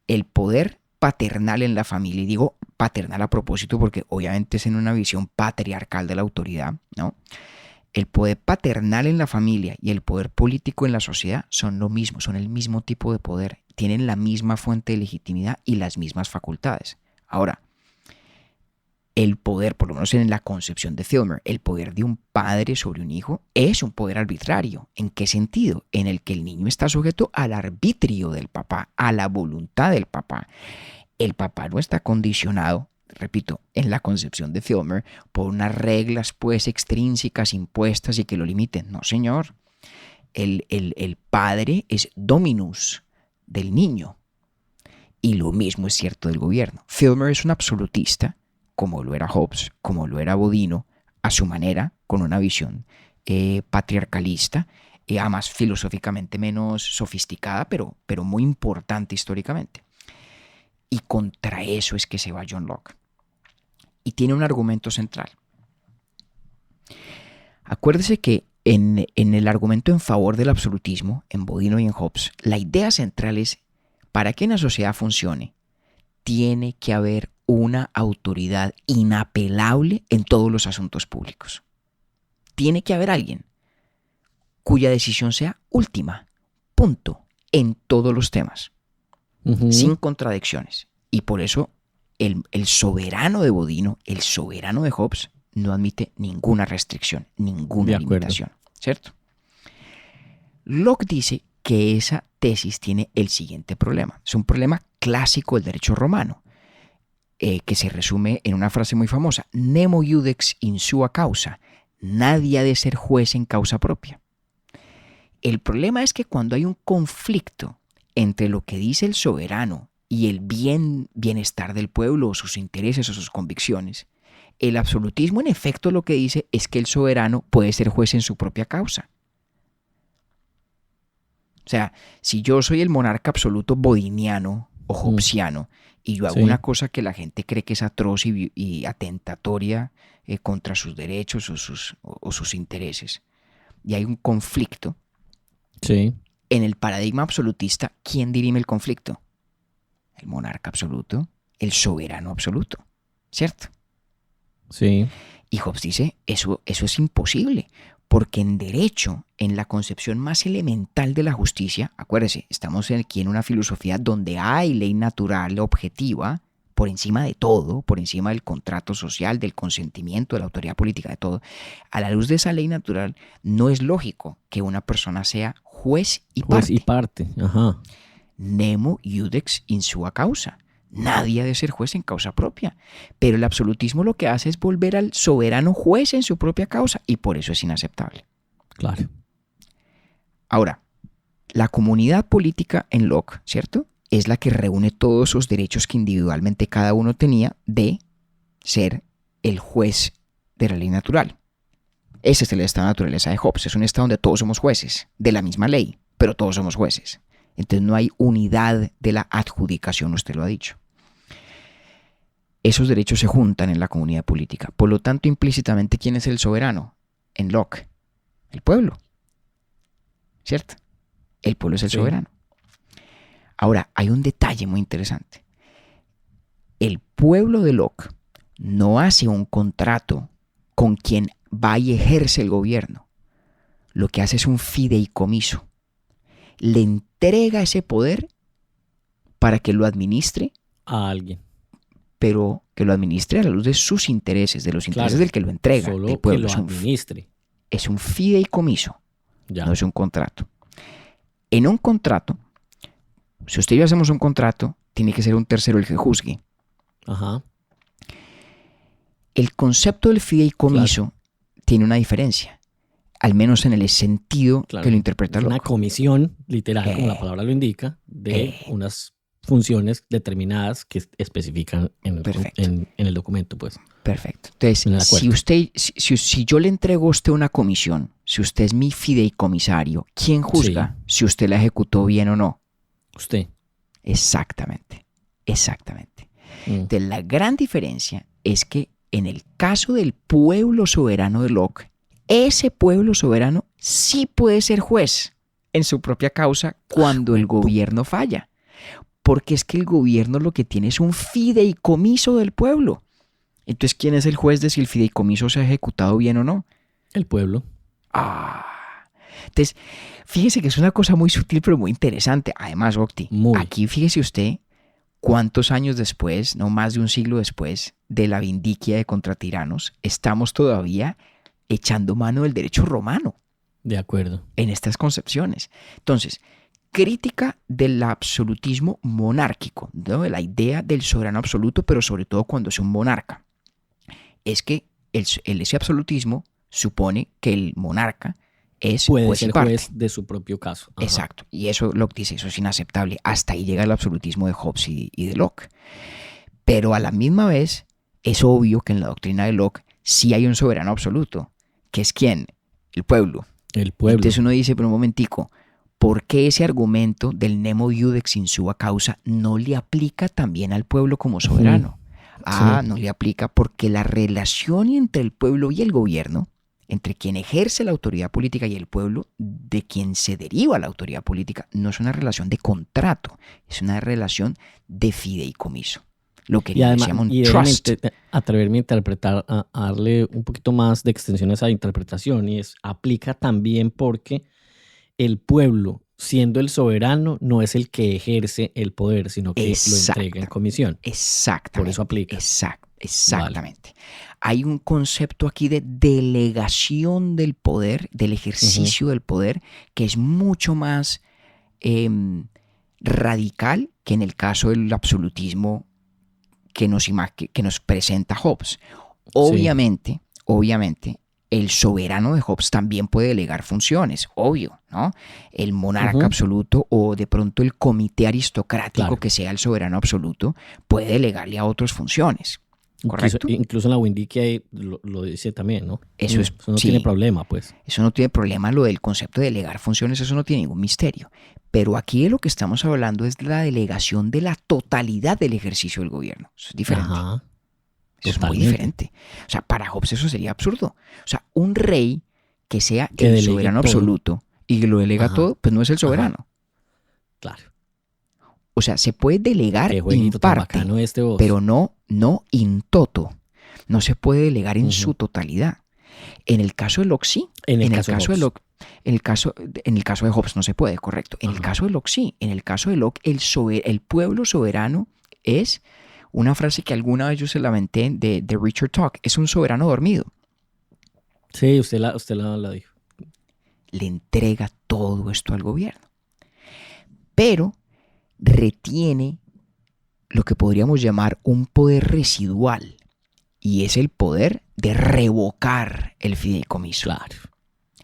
el poder paternal en la familia, y digo paternal a propósito porque obviamente es en una visión patriarcal de la autoridad, ¿no? El poder paternal en la familia y el poder político en la sociedad son lo mismo, son el mismo tipo de poder, tienen la misma fuente de legitimidad y las mismas facultades. Ahora, el poder, por lo menos en la concepción de Filmer, el poder de un padre sobre un hijo es un poder arbitrario. ¿En qué sentido? En el que el niño está sujeto al arbitrio del papá, a la voluntad del papá. El papá no está condicionado, repito, en la concepción de Filmer, por unas reglas pues extrínsecas impuestas y que lo limiten. No, señor. El padre es dominus del niño. Y lo mismo es cierto del gobierno. Filmer es un absolutista, como lo era Hobbes, como lo era Bodino, a su manera, con una visión patriarcalista, además filosóficamente menos sofisticada, pero muy importante históricamente. Y contra eso es que se va John Locke. Y tiene un argumento central. Acuérdese que en el argumento en favor del absolutismo, en Bodino y en Hobbes, la idea central es, para que una sociedad funcione, tiene que haber una autoridad inapelable en todos los asuntos públicos. Tiene que haber alguien cuya decisión sea última, punto, en todos los temas, sin contradicciones. Y por eso el soberano de Bodino, el soberano de Hobbes, no admite ninguna restricción, ninguna limitación, ¿cierto? Locke dice que esa tesis tiene el siguiente problema. Es un problema clásico del derecho romano, que se resume en una frase muy famosa: nemo iudex in sua causa. Nadie ha de ser juez en causa propia. El problema es que cuando hay un conflicto entre lo que dice el soberano y el bienestar del pueblo, o sus intereses o sus convicciones, el absolutismo en efecto lo que dice es que el soberano puede ser juez en su propia causa. O sea, si yo soy el monarca absoluto bodiniano o hobbesiano y yo hago una cosa que la gente cree que es atroz y atentatoria contra sus derechos o sus intereses, y hay un conflicto, en el paradigma absolutista, ¿quién dirime el conflicto? El monarca absoluto, el soberano absoluto, ¿cierto? Sí. Y Hobbes dice, eso es imposible, Porque en derecho, en la concepción más elemental de la justicia, acuérdese, estamos aquí en una filosofía donde hay ley natural objetiva, por encima de todo, por encima del contrato social, del consentimiento, de la autoridad política, de todo. A la luz de esa ley natural, no es lógico que una persona sea juez y parte. Juez y parte, ajá. Nemo iudex in sua causa. Nadie ha de ser juez en causa propia. Pero el absolutismo lo que hace es volver al soberano juez en su propia causa y por eso es inaceptable. Claro. Ahora, la comunidad política en Locke, ¿cierto?, es la que reúne todos esos derechos que individualmente cada uno tenía de ser el juez de la ley natural. Ese es el estado de naturaleza de Hobbes. Es un estado donde todos somos jueces de la misma ley, pero todos somos jueces. Entonces no hay unidad de la adjudicación, usted lo ha dicho. Esos derechos se juntan en la comunidad política. Por lo tanto, implícitamente, ¿quién es el soberano? En Locke, el pueblo. ¿Cierto? El pueblo es el soberano. Ahora, hay un detalle muy interesante. El pueblo de Locke no hace un contrato con quien va y ejerce el gobierno. Lo que hace es un fideicomiso. Le entrega ese poder para que lo administre A alguien. pero que lo administre a la luz de sus intereses, de los intereses del que lo entrega. Solo el pueblo que lo administre. es un fideicomiso, Ya. no es un contrato. En un contrato, si usted y yo hacemos un contrato, tiene que ser un tercero el que juzgue. Ajá. El concepto del fideicomiso tiene una diferencia, al menos en el sentido Claro. que lo interpreta Es una Locke. comisión, literal, como la palabra lo indica, de unas funciones determinadas que especifican Perfecto. en el documento, pues. Perfecto. Entonces, En el acuerdo. si yo le entrego a usted una comisión, si usted es mi fideicomisario, ¿quién juzga si usted la ejecutó bien o no? Usted. Exactamente. Mm. Entonces, la gran diferencia es que en el caso del pueblo soberano de Locke, ese pueblo soberano sí puede ser juez en su propia causa cuando el gobierno falla. Porque es que el gobierno lo que tiene es un fideicomiso del pueblo. Entonces, ¿quién es el juez de si el fideicomiso se ha ejecutado bien o no? El pueblo. Entonces, fíjese que es una cosa muy sutil pero muy interesante. Además, Octi, Muy. aquí fíjese usted cuántos años después, no más de un siglo después de la vindiquia de contra tiranos, estamos todavía echando mano del derecho romano De acuerdo. en estas concepciones. Entonces, crítica del absolutismo monárquico, ¿no? De la idea del soberano absoluto, pero sobre todo cuando es un monarca. Es que ese absolutismo supone que el monarca es Puede juez y ser parte. juez de su propio caso. Ajá. Exacto. Y eso Locke dice, eso es inaceptable. Hasta ahí llega el absolutismo de Hobbes y de Locke. Pero a la misma vez, es obvio que en la doctrina de Locke sí hay un soberano absoluto. ¿Que es quién? El pueblo. El pueblo. Entonces uno dice, pero un momentico, ¿por qué ese argumento del nemo iudex in sua causa no le aplica también al pueblo como soberano? Sí. No le aplica porque la relación entre el pueblo y el gobierno, entre quien ejerce la autoridad política y el pueblo, de quien se deriva la autoridad política, no es una relación de contrato, es una relación de fideicomiso. Lo que Y además, llama un y trust. atreverme a interpretar, a darle un poquito más de extensión a esa interpretación, y es, aplica también porque el pueblo, siendo el soberano, no es el que ejerce el poder, sino que lo entrega en comisión. Exactamente. Por eso aplica. Exactamente. Hay un concepto aquí de delegación del poder, del ejercicio del poder, que es mucho más radical que en el caso del absolutismo que nos presenta Hobbes. Obviamente, el soberano de Hobbes también puede delegar funciones, obvio, ¿no? El monarca absoluto o de pronto el comité aristocrático que sea el soberano absoluto puede delegarle a otros funciones, ¿correcto? Incluso en la Windiquia lo dice también, ¿no? Eso no tiene problema, pues. Eso no tiene problema, lo del concepto de delegar funciones, eso no tiene ningún misterio. Pero aquí de lo que estamos hablando es de la delegación de la totalidad del ejercicio del gobierno. Eso es diferente. Ajá. Eso es muy diferente. O sea, para Hobbes eso sería absurdo. O sea, un rey que sea Que el delegue soberano todo. absoluto y que lo delega todo, pues no es el soberano. Claro. O sea, se puede delegar Qué en jueguito tan parte, bacano vos. pero no in toto. No se puede delegar en su totalidad. En el caso de Locke sí. En el caso de Locke, en el caso de Hobbes no se puede, correcto. En el caso de Locke sí. En el caso de Locke, el pueblo soberano es una frase que alguna vez yo se la aventé de Richard Talk. Es un soberano dormido. Sí, usted la dijo. Le entrega todo esto al gobierno. Pero retiene lo que podríamos llamar un poder residual. Y es el poder de revocar el fideicomiso. Claro.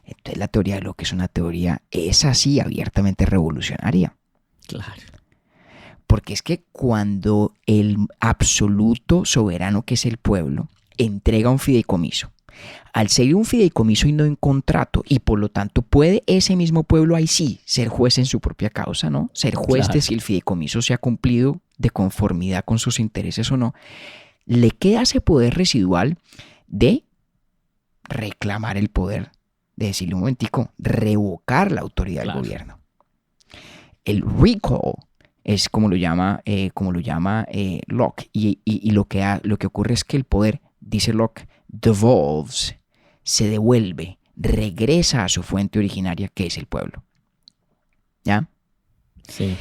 Entonces la teoría de Locke es una teoría, es así, abiertamente revolucionaria. Claro. Porque es que cuando el absoluto soberano, que es el pueblo, entrega un fideicomiso, al ser un fideicomiso y no un contrato, y por lo tanto puede ese mismo pueblo ahí sí ser juez en su propia causa, ¿no? Ser juez Claro. de si el fideicomiso se ha cumplido de conformidad con sus intereses o no. Le queda ese poder residual de reclamar el poder, de decirle un momentico, revocar la autoridad Claro. del gobierno. El recall es como lo llama Locke, y lo que ocurre es que el poder, dice Locke, devolves, se devuelve, regresa a su fuente originaria, que es el pueblo. ¿Ya? Sí.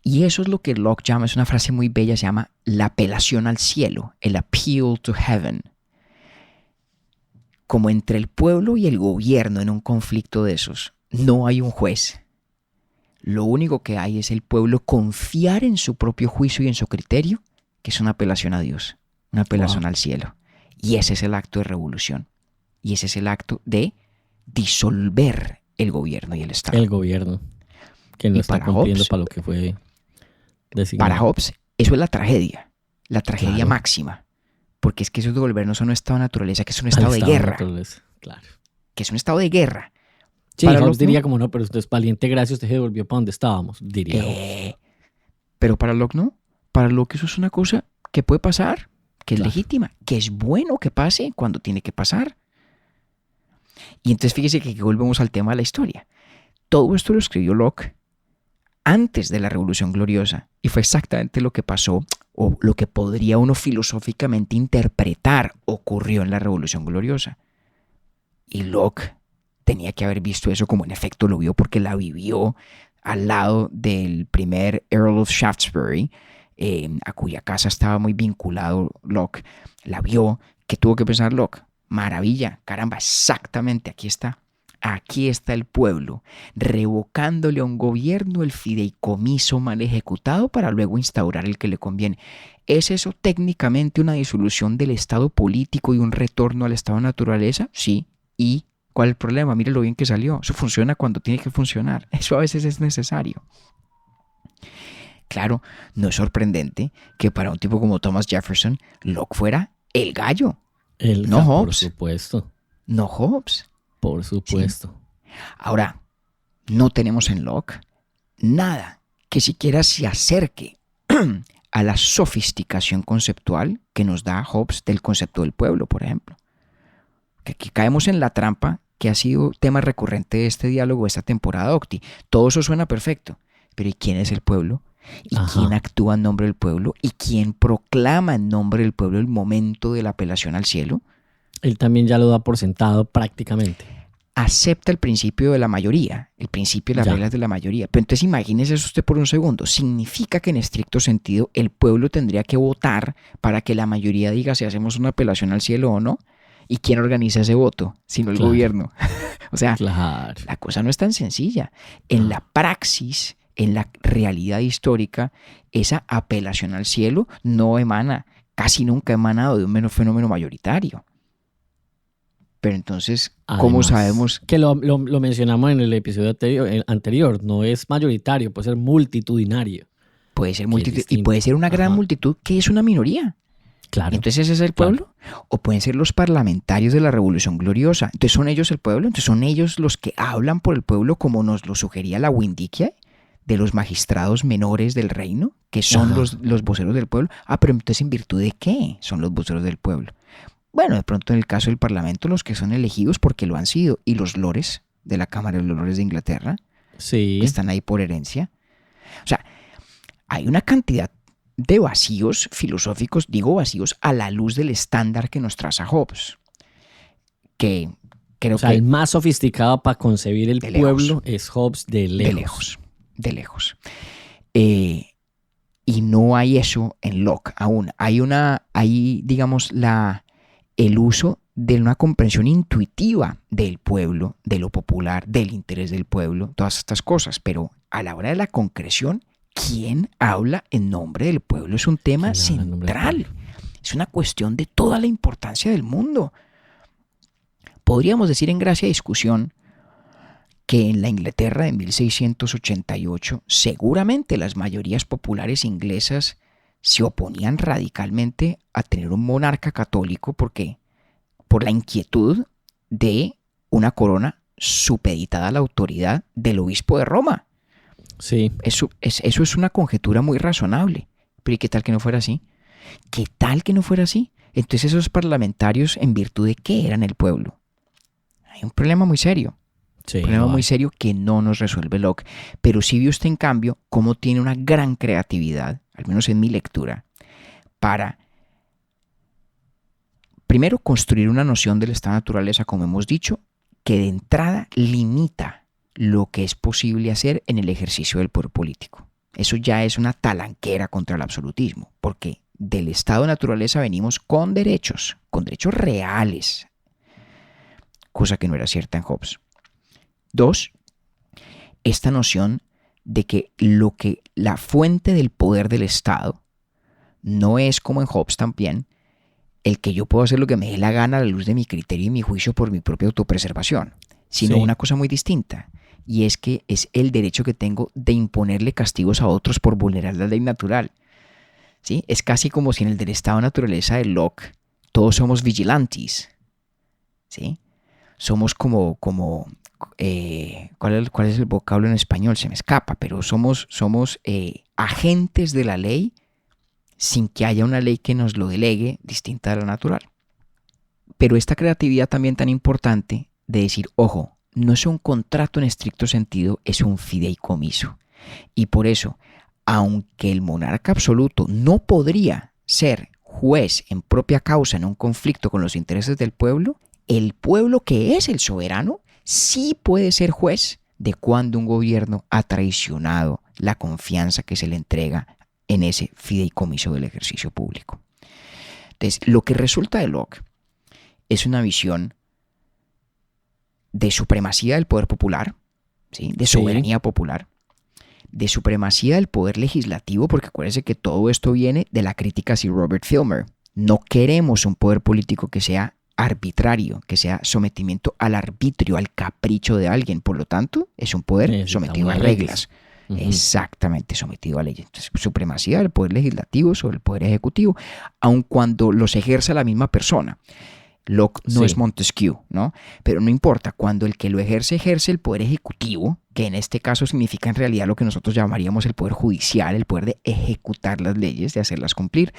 Y eso es lo que Locke llama, es una frase muy bella, se llama la apelación al cielo, el appeal to heaven. Como entre el pueblo y el gobierno en un conflicto de esos, no hay un juez. Lo único que hay es el pueblo confiar en su propio juicio y en su criterio, que es una apelación a Dios, una apelación al cielo. Y ese es el acto de revolución. Y ese es el acto de disolver el gobierno y el Estado. El gobierno, que no Y está para cumpliendo Hobbes, para lo que fue designado. Para Hobbes, eso es la tragedia Claro. máxima. Porque es que eso es devolvernos a un estado de naturaleza, que es un Al estado de estado guerra. naturaleza. Claro. Que es un estado de guerra. Sí, Para Hobbes Locke, diría ¿no? como no, pero usted es valiente, gracias, usted se devolvió para donde estábamos, diría Hobbes. Pero para Locke no. Para Locke eso es una cosa que puede pasar, que es Claro. legítima, que es bueno que pase cuando tiene que pasar. Y entonces fíjese que aquí volvemos al tema de la historia. Todo esto lo escribió Locke antes de la Revolución Gloriosa y fue exactamente lo que pasó o lo que podría uno filosóficamente interpretar ocurrió en la Revolución Gloriosa. Y Locke tenía que haber visto eso como en efecto lo vio porque la vivió al lado del primer Earl of Shaftesbury, a cuya casa estaba muy vinculado Locke. La vio. ¿Qué tuvo que pensar Locke? Maravilla, caramba, exactamente, aquí está. Aquí está el pueblo, revocándole a un gobierno el fideicomiso mal ejecutado para luego instaurar el que le conviene. ¿Es eso técnicamente una disolución del estado político y un retorno al estado de naturaleza? Sí. ¿Y cuál es el problema? Mire lo bien que salió. Eso funciona cuando tiene que funcionar. Eso a veces es necesario. Claro, no es sorprendente que para un tipo como Thomas Jefferson, Locke fuera el gallo, no Por Hobbes. supuesto, no Hobbes. por supuesto. Ahora, no tenemos en Locke nada que siquiera se acerque a la sofisticación conceptual que nos da Hobbes del concepto del pueblo, por ejemplo. Que aquí caemos en la trampa que ha sido tema recurrente de este diálogo, esta temporada, Octi. Todo eso suena perfecto, pero ¿y quién es el pueblo? ¿Y Ajá. quién actúa en nombre del pueblo? ¿Y quién proclama en nombre del pueblo el momento de la apelación al cielo? Él también ya lo da por sentado prácticamente. Acepta el principio de la mayoría, el principio de las Ya. reglas de la mayoría. Pero entonces imagínese eso usted por un segundo. Significa que en estricto sentido el pueblo tendría que votar para que la mayoría diga si hacemos una apelación al cielo o no. ¿Y quién organiza ese voto? Sino el Claro. gobierno. O sea, Claro. la cosa no es tan sencilla. En la praxis, en la realidad histórica, esa apelación al cielo no emana, casi nunca ha emanado de un fenómeno mayoritario. Pero entonces, ¿cómo Además, sabemos? Que lo mencionamos en el episodio anterior. No es mayoritario, puede ser multitudinario. Puede ser que es multitud y distinto. puede ser una gran Ajá. multitud que es una minoría. Claro. Entonces ese es el pueblo. O pueden ser los parlamentarios de la Revolución Gloriosa. Entonces son ellos el pueblo. Entonces son ellos los que hablan por el pueblo como nos lo sugería la Windicia de los magistrados menores del reino, que son Ajá. los voceros del pueblo. Pero entonces ¿en virtud de qué son los voceros del pueblo? Bueno, de pronto en el caso del Parlamento los que son elegidos porque lo han sido y los lores de la Cámara de los Lores de Inglaterra Sí. que están ahí por herencia. O sea, hay una cantidad de vacíos filosóficos, digo vacíos, a la luz del estándar que nos traza Hobbes. que creo O sea, que el más sofisticado para concebir el de lejos. pueblo es Hobbes de lejos. De lejos. Y no hay eso en Locke aún. Hay digamos, el uso de una comprensión intuitiva del pueblo, de lo popular, del interés del pueblo, todas estas cosas. Pero a la hora de la concreción, ¿quién habla en nombre del pueblo? Es un tema central. Es una cuestión de toda la importancia del mundo. Podríamos decir en gracia de discusión que en la Inglaterra de 1688 seguramente las mayorías populares inglesas se oponían radicalmente a tener un monarca católico porque por la inquietud de una corona supeditada a la autoridad del obispo de Roma. Sí. Eso es una conjetura muy razonable. Pero ¿y qué tal que no fuera así? ¿Qué tal que no fuera así? Entonces esos parlamentarios, ¿en virtud de qué eran el pueblo? Hay un problema muy serio. Sí, Un problema muy serio que no nos resuelve Locke. Pero sí vio usted, en cambio, cómo tiene una gran creatividad, al menos en mi lectura, para, primero, construir una noción del estado de naturaleza, como hemos dicho, que de entrada limita lo que es posible hacer en el ejercicio del poder político. Eso ya es una talanquera contra el absolutismo, porque del estado de naturaleza venimos con derechos reales, cosa que no era cierta en Hobbes. 2, esta noción de que la fuente del poder del Estado no es, como en Hobbes también, el que yo puedo hacer lo que me dé la gana a la luz de mi criterio y mi juicio por mi propia autopreservación, sino una cosa muy distinta, y es que es el derecho que tengo de imponerle castigos a otros por vulnerar la ley natural. ¿Sí? Es casi como si en el del estado de naturaleza de Locke todos somos vigilantes. ¿Sí? Somos como ¿cuál es el vocablo en español? Se me escapa, pero somos agentes de la ley sin que haya una ley que nos lo delegue distinta a la natural. Pero esta creatividad también tan importante de decir, ojo, no es un contrato en estricto sentido, es un fideicomiso. Y por eso, aunque el monarca absoluto no podría ser juez en propia causa en un conflicto con los intereses del pueblo, el pueblo que es el soberano sí puede ser juez de cuando un gobierno ha traicionado la confianza que se le entrega en ese fideicomiso del ejercicio público. Entonces, lo que resulta de Locke es una visión de supremacía del poder popular, ¿sí? De soberanía popular, de supremacía del poder legislativo, porque acuérdense que todo esto viene de la crítica hacia Robert Filmer. No queremos un poder político que sea arbitrario, que sea sometimiento al arbitrio, al capricho de alguien. Por lo tanto, es un poder sometido a reglas. Exactamente, sometido a leyes. Entonces, supremacía del poder legislativo sobre el poder ejecutivo, aun cuando los ejerza la misma persona. Locke no es Montesquieu, ¿no? Pero no importa, cuando el que lo ejerce el poder ejecutivo, que en este caso significa en realidad lo que nosotros llamaríamos el poder judicial, el poder de ejecutar las leyes, de hacerlas cumplir,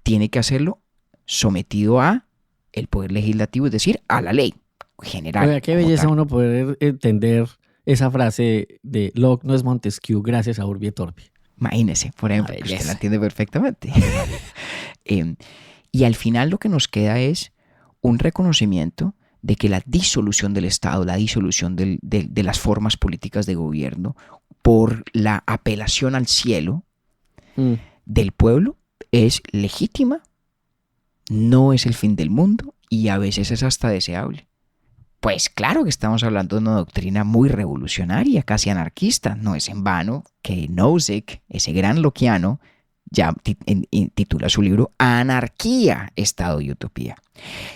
tiene que hacerlo sometido a el poder legislativo, es decir, a la ley general. Oiga, qué belleza uno poder entender esa frase de Locke no es Montesquieu gracias a Urbi et Orbi. Imagínese, por ejemplo, que usted la entiende perfectamente. Y al final lo que nos queda es un reconocimiento de que la disolución del Estado, la disolución de las formas políticas de gobierno por la apelación al cielo del pueblo es legítima, no es el fin del mundo y a veces es hasta deseable. Pues claro que estamos hablando de una doctrina muy revolucionaria, casi anarquista. No es en vano que Nozick, ese gran lockeano, ya titula su libro Anarquía, Estado y Utopía.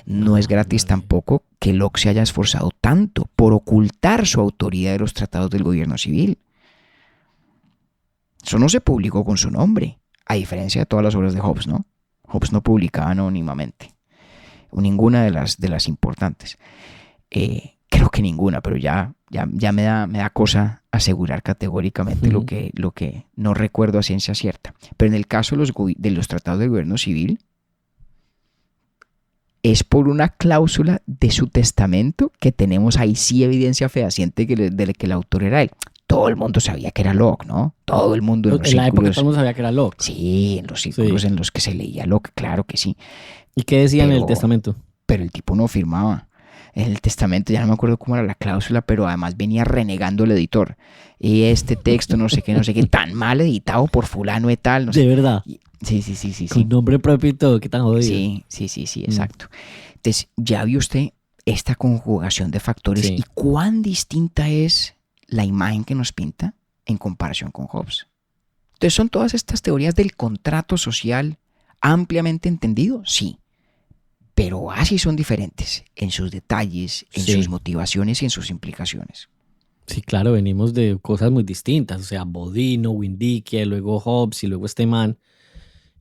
No es gratis tampoco que Locke se haya esforzado tanto por ocultar su autoría de los tratados del gobierno civil. Eso no se publicó con su nombre, a diferencia de todas las obras de Hobbes, ¿no? Hobbes no publicaba anónimamente, ninguna de las importantes. Creo que ninguna, pero ya me da cosa asegurar categóricamente lo que no recuerdo a ciencia cierta. Pero en el caso de los tratados del gobierno civil, es por una cláusula de su testamento que tenemos ahí sí evidencia fehaciente de que el autor era él. Todo el mundo sabía que era Locke, ¿no? Todo el mundo en la época todo el mundo sabía que era Locke. Sí, en los círculos en los que se leía Locke, claro que sí. ¿Y qué decía en el testamento? Pero el tipo no firmaba. en el testamento, ya no me acuerdo cómo era la cláusula, pero además venía renegando el editor. Y este texto, no sé qué, tan mal editado por fulano y tal. No sé. De verdad. Sí. Con nombre propio y todo, qué tan jodido. Sí, exacto. Entonces, ya vio usted esta conjugación de factores Sí. y cuán distinta es la imagen que nos pinta en comparación con Hobbes. Entonces, ¿son todas estas teorías del contrato social ampliamente entendido? Sí. Pero así son diferentes en sus detalles, en Sí. sus motivaciones y en sus implicaciones. Sí, claro, venimos de cosas muy distintas. O sea, Bodino, Windicke, luego Hobbes y luego este man.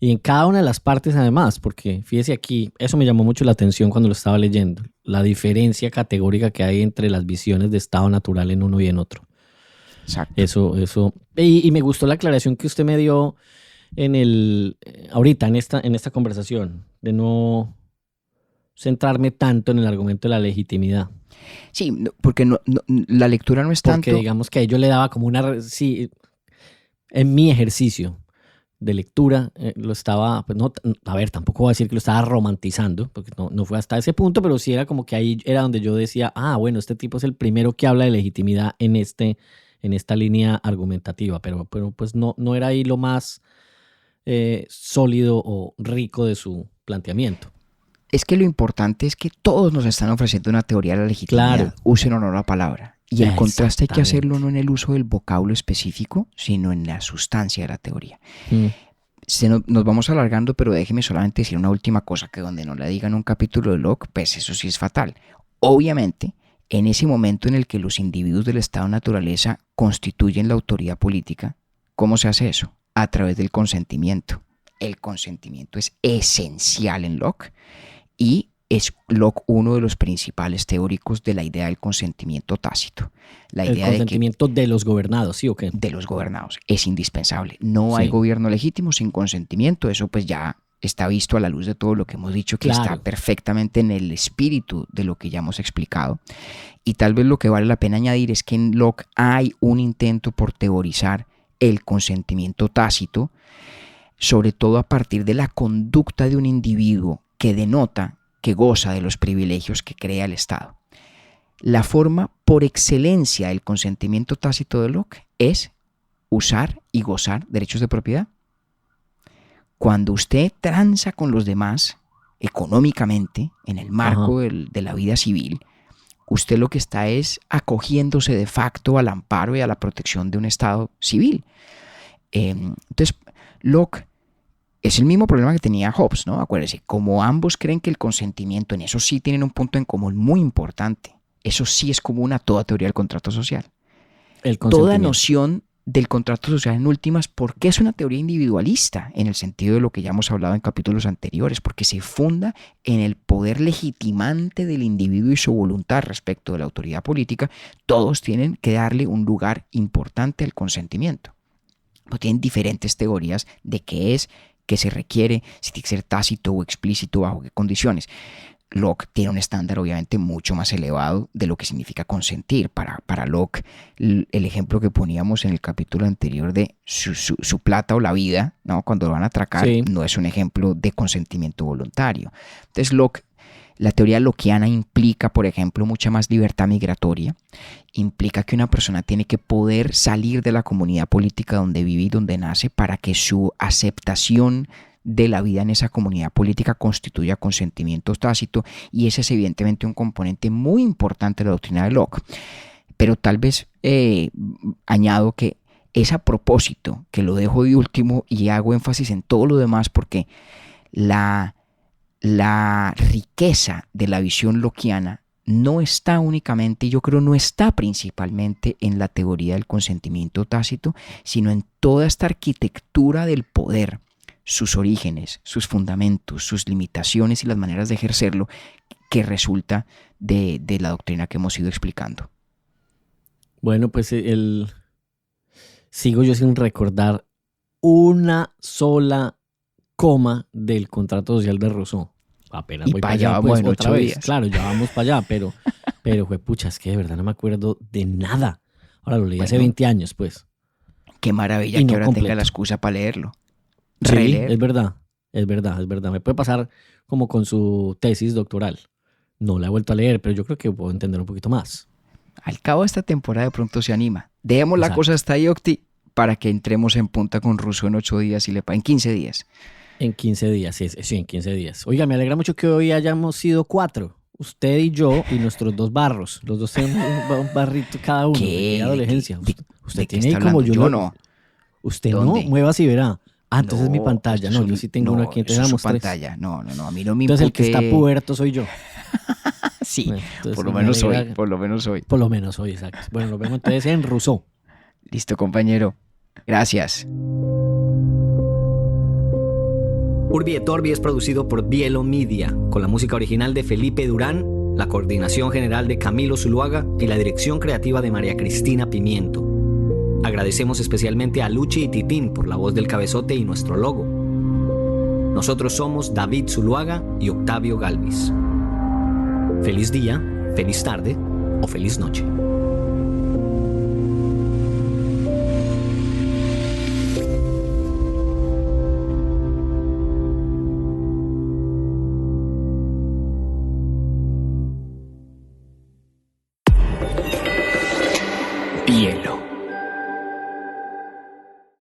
Y en cada una de las partes además, porque fíjese aquí, eso me llamó mucho la atención cuando lo estaba leyendo. La diferencia categórica que hay entre las visiones de estado natural en uno y en otro. Exacto. Eso. Y me gustó la aclaración que usted me dio ahorita en esta conversación, de no centrarme tanto en el argumento de la legitimidad. Sí, porque la lectura no es tanto... Porque digamos que a ello le daba como sí, en mi ejercicio de lectura lo estaba, pues no, a ver, tampoco voy a decir que lo estaba romantizando, porque no fue hasta ese punto, pero sí era como que ahí era donde yo decía, bueno, este tipo es el primero que habla de legitimidad en esta línea argumentativa, pero pues no era ahí lo más sólido o rico de su planteamiento. Es que lo importante es que todos nos están ofreciendo una teoría de la legitimidad, Claro. usen o no la palabra. Y el contraste hay que hacerlo Exactamente. no en el uso del vocablo específico, sino en la sustancia de la teoría. Mm. Nos vamos alargando, pero déjeme solamente decir una última cosa, que donde no la digan un capítulo de Locke, pues eso sí es fatal. Obviamente, en ese momento en el que los individuos del estado de naturaleza constituyen la autoridad política, ¿cómo se hace eso? A través del consentimiento. El consentimiento es esencial en Locke y es Locke uno de los principales teóricos de la idea del consentimiento tácito. La El idea consentimiento de los gobernados, ¿sí o qué? de los gobernados es indispensable. No Sí. hay gobierno legítimo sin consentimiento. Eso pues ya está visto a la luz de todo lo que hemos dicho, que Claro. está perfectamente en el espíritu de lo que ya hemos explicado. Y tal vez lo que vale la pena añadir es que en Locke hay un intento por teorizar el consentimiento tácito, sobre todo a partir de la conducta de un individuo que denota que goza de los privilegios que crea el Estado. La forma por excelencia del consentimiento tácito de Locke es usar y gozar derechos de propiedad. Cuando usted transa con los demás económicamente en el marco de la vida civil, usted lo que está es acogiéndose de facto al amparo y a la protección de un Estado civil. Entonces, Locke es el mismo problema que tenía Hobbes, ¿no? Acuérdese, como ambos creen que el consentimiento, en eso sí tienen un punto en común muy importante. Eso sí es común a toda teoría del contrato social. El Toda consentimiento. noción del contrato social en últimas, porque es una teoría individualista en el sentido de lo que ya hemos hablado en capítulos anteriores, porque se funda en el poder legitimante del individuo y su voluntad respecto de la autoridad política. Todos tienen que darle un lugar importante al consentimiento. Pero tienen diferentes teorías de qué es, qué se requiere, si tiene que ser tácito o explícito, bajo qué condiciones. Locke tiene un estándar obviamente mucho más elevado de lo que significa consentir. Para Locke, el ejemplo que poníamos en el capítulo anterior de su plata o la vida, ¿no? Cuando lo van a atracar, Sí. no es un ejemplo de consentimiento voluntario. Entonces Locke, la teoría lockeana implica, por ejemplo, mucha más libertad migratoria. Implica que una persona tiene que poder salir de la comunidad política donde vive y donde nace para que su aceptación de la vida en esa comunidad política constituya consentimiento tácito, y ese es evidentemente un componente muy importante de la doctrina de Locke. Pero tal vez añado que es a propósito que lo dejo de último y hago énfasis en todo lo demás, porque la riqueza de la visión lockeana no está únicamente, y yo creo no está principalmente en la teoría del consentimiento tácito, sino en toda esta arquitectura del poder, sus orígenes, sus fundamentos, sus limitaciones y las maneras de ejercerlo, que resulta de la doctrina que hemos ido explicando. Bueno, pues sigo yo sin recordar una sola coma del contrato social de Rousseau. Apenas Y voy para para allá allá, pues, vamos en otra 8 vez. días. Claro, ya vamos para allá, pero pucha, es que de verdad no me acuerdo de nada. Ahora lo leí hace Bueno. 20 años, pues. Qué maravilla Y que no ahora completo. tenga la excusa para leerlo. Sí, Releer. es verdad. Me puede pasar como con su tesis doctoral. No la he vuelto a leer, pero yo creo que puedo entender un poquito más. Al cabo de esta temporada de pronto se anima. Dejemos la Exacto. cosa hasta ahí, Octi, para que entremos en punta con Rousseau en 8 días y en 15 días. En 15 días, sí, en 15 días. Oiga, me alegra mucho que hoy hayamos sido 4. Usted y yo y nuestros 2 barros. Los dos tenemos un barrito cada uno. ¿Qué? Qué adolescencia. ¿De Usted qué tiene ahí está como hablando? yo. Yo no. Usted ¿Dónde? no, muévase y verá. Ah, entonces es mi No, pantalla. esto No, es yo sí tengo uno aquí. eso Entonces es su éramos 3. pantalla. No, a mí no me Entonces el que está impute- puberto soy yo. Sí, Bueno, entonces por lo me menos alegra- hoy, por lo menos hoy. Por lo menos hoy, exacto. Bueno, nos vemos entonces en Rousseau. Listo, compañero. Gracias. Urbi et Orbi es producido por Bielo Media, con la música original de Felipe Durán, la coordinación general de Camilo Zuluaga y la dirección creativa de María Cristina Pimiento. Agradecemos especialmente a Luchi y Titín por la voz del cabezote y nuestro logo. Nosotros somos David Zuluaga y Octavio Galvis. Feliz día, feliz tarde o feliz noche.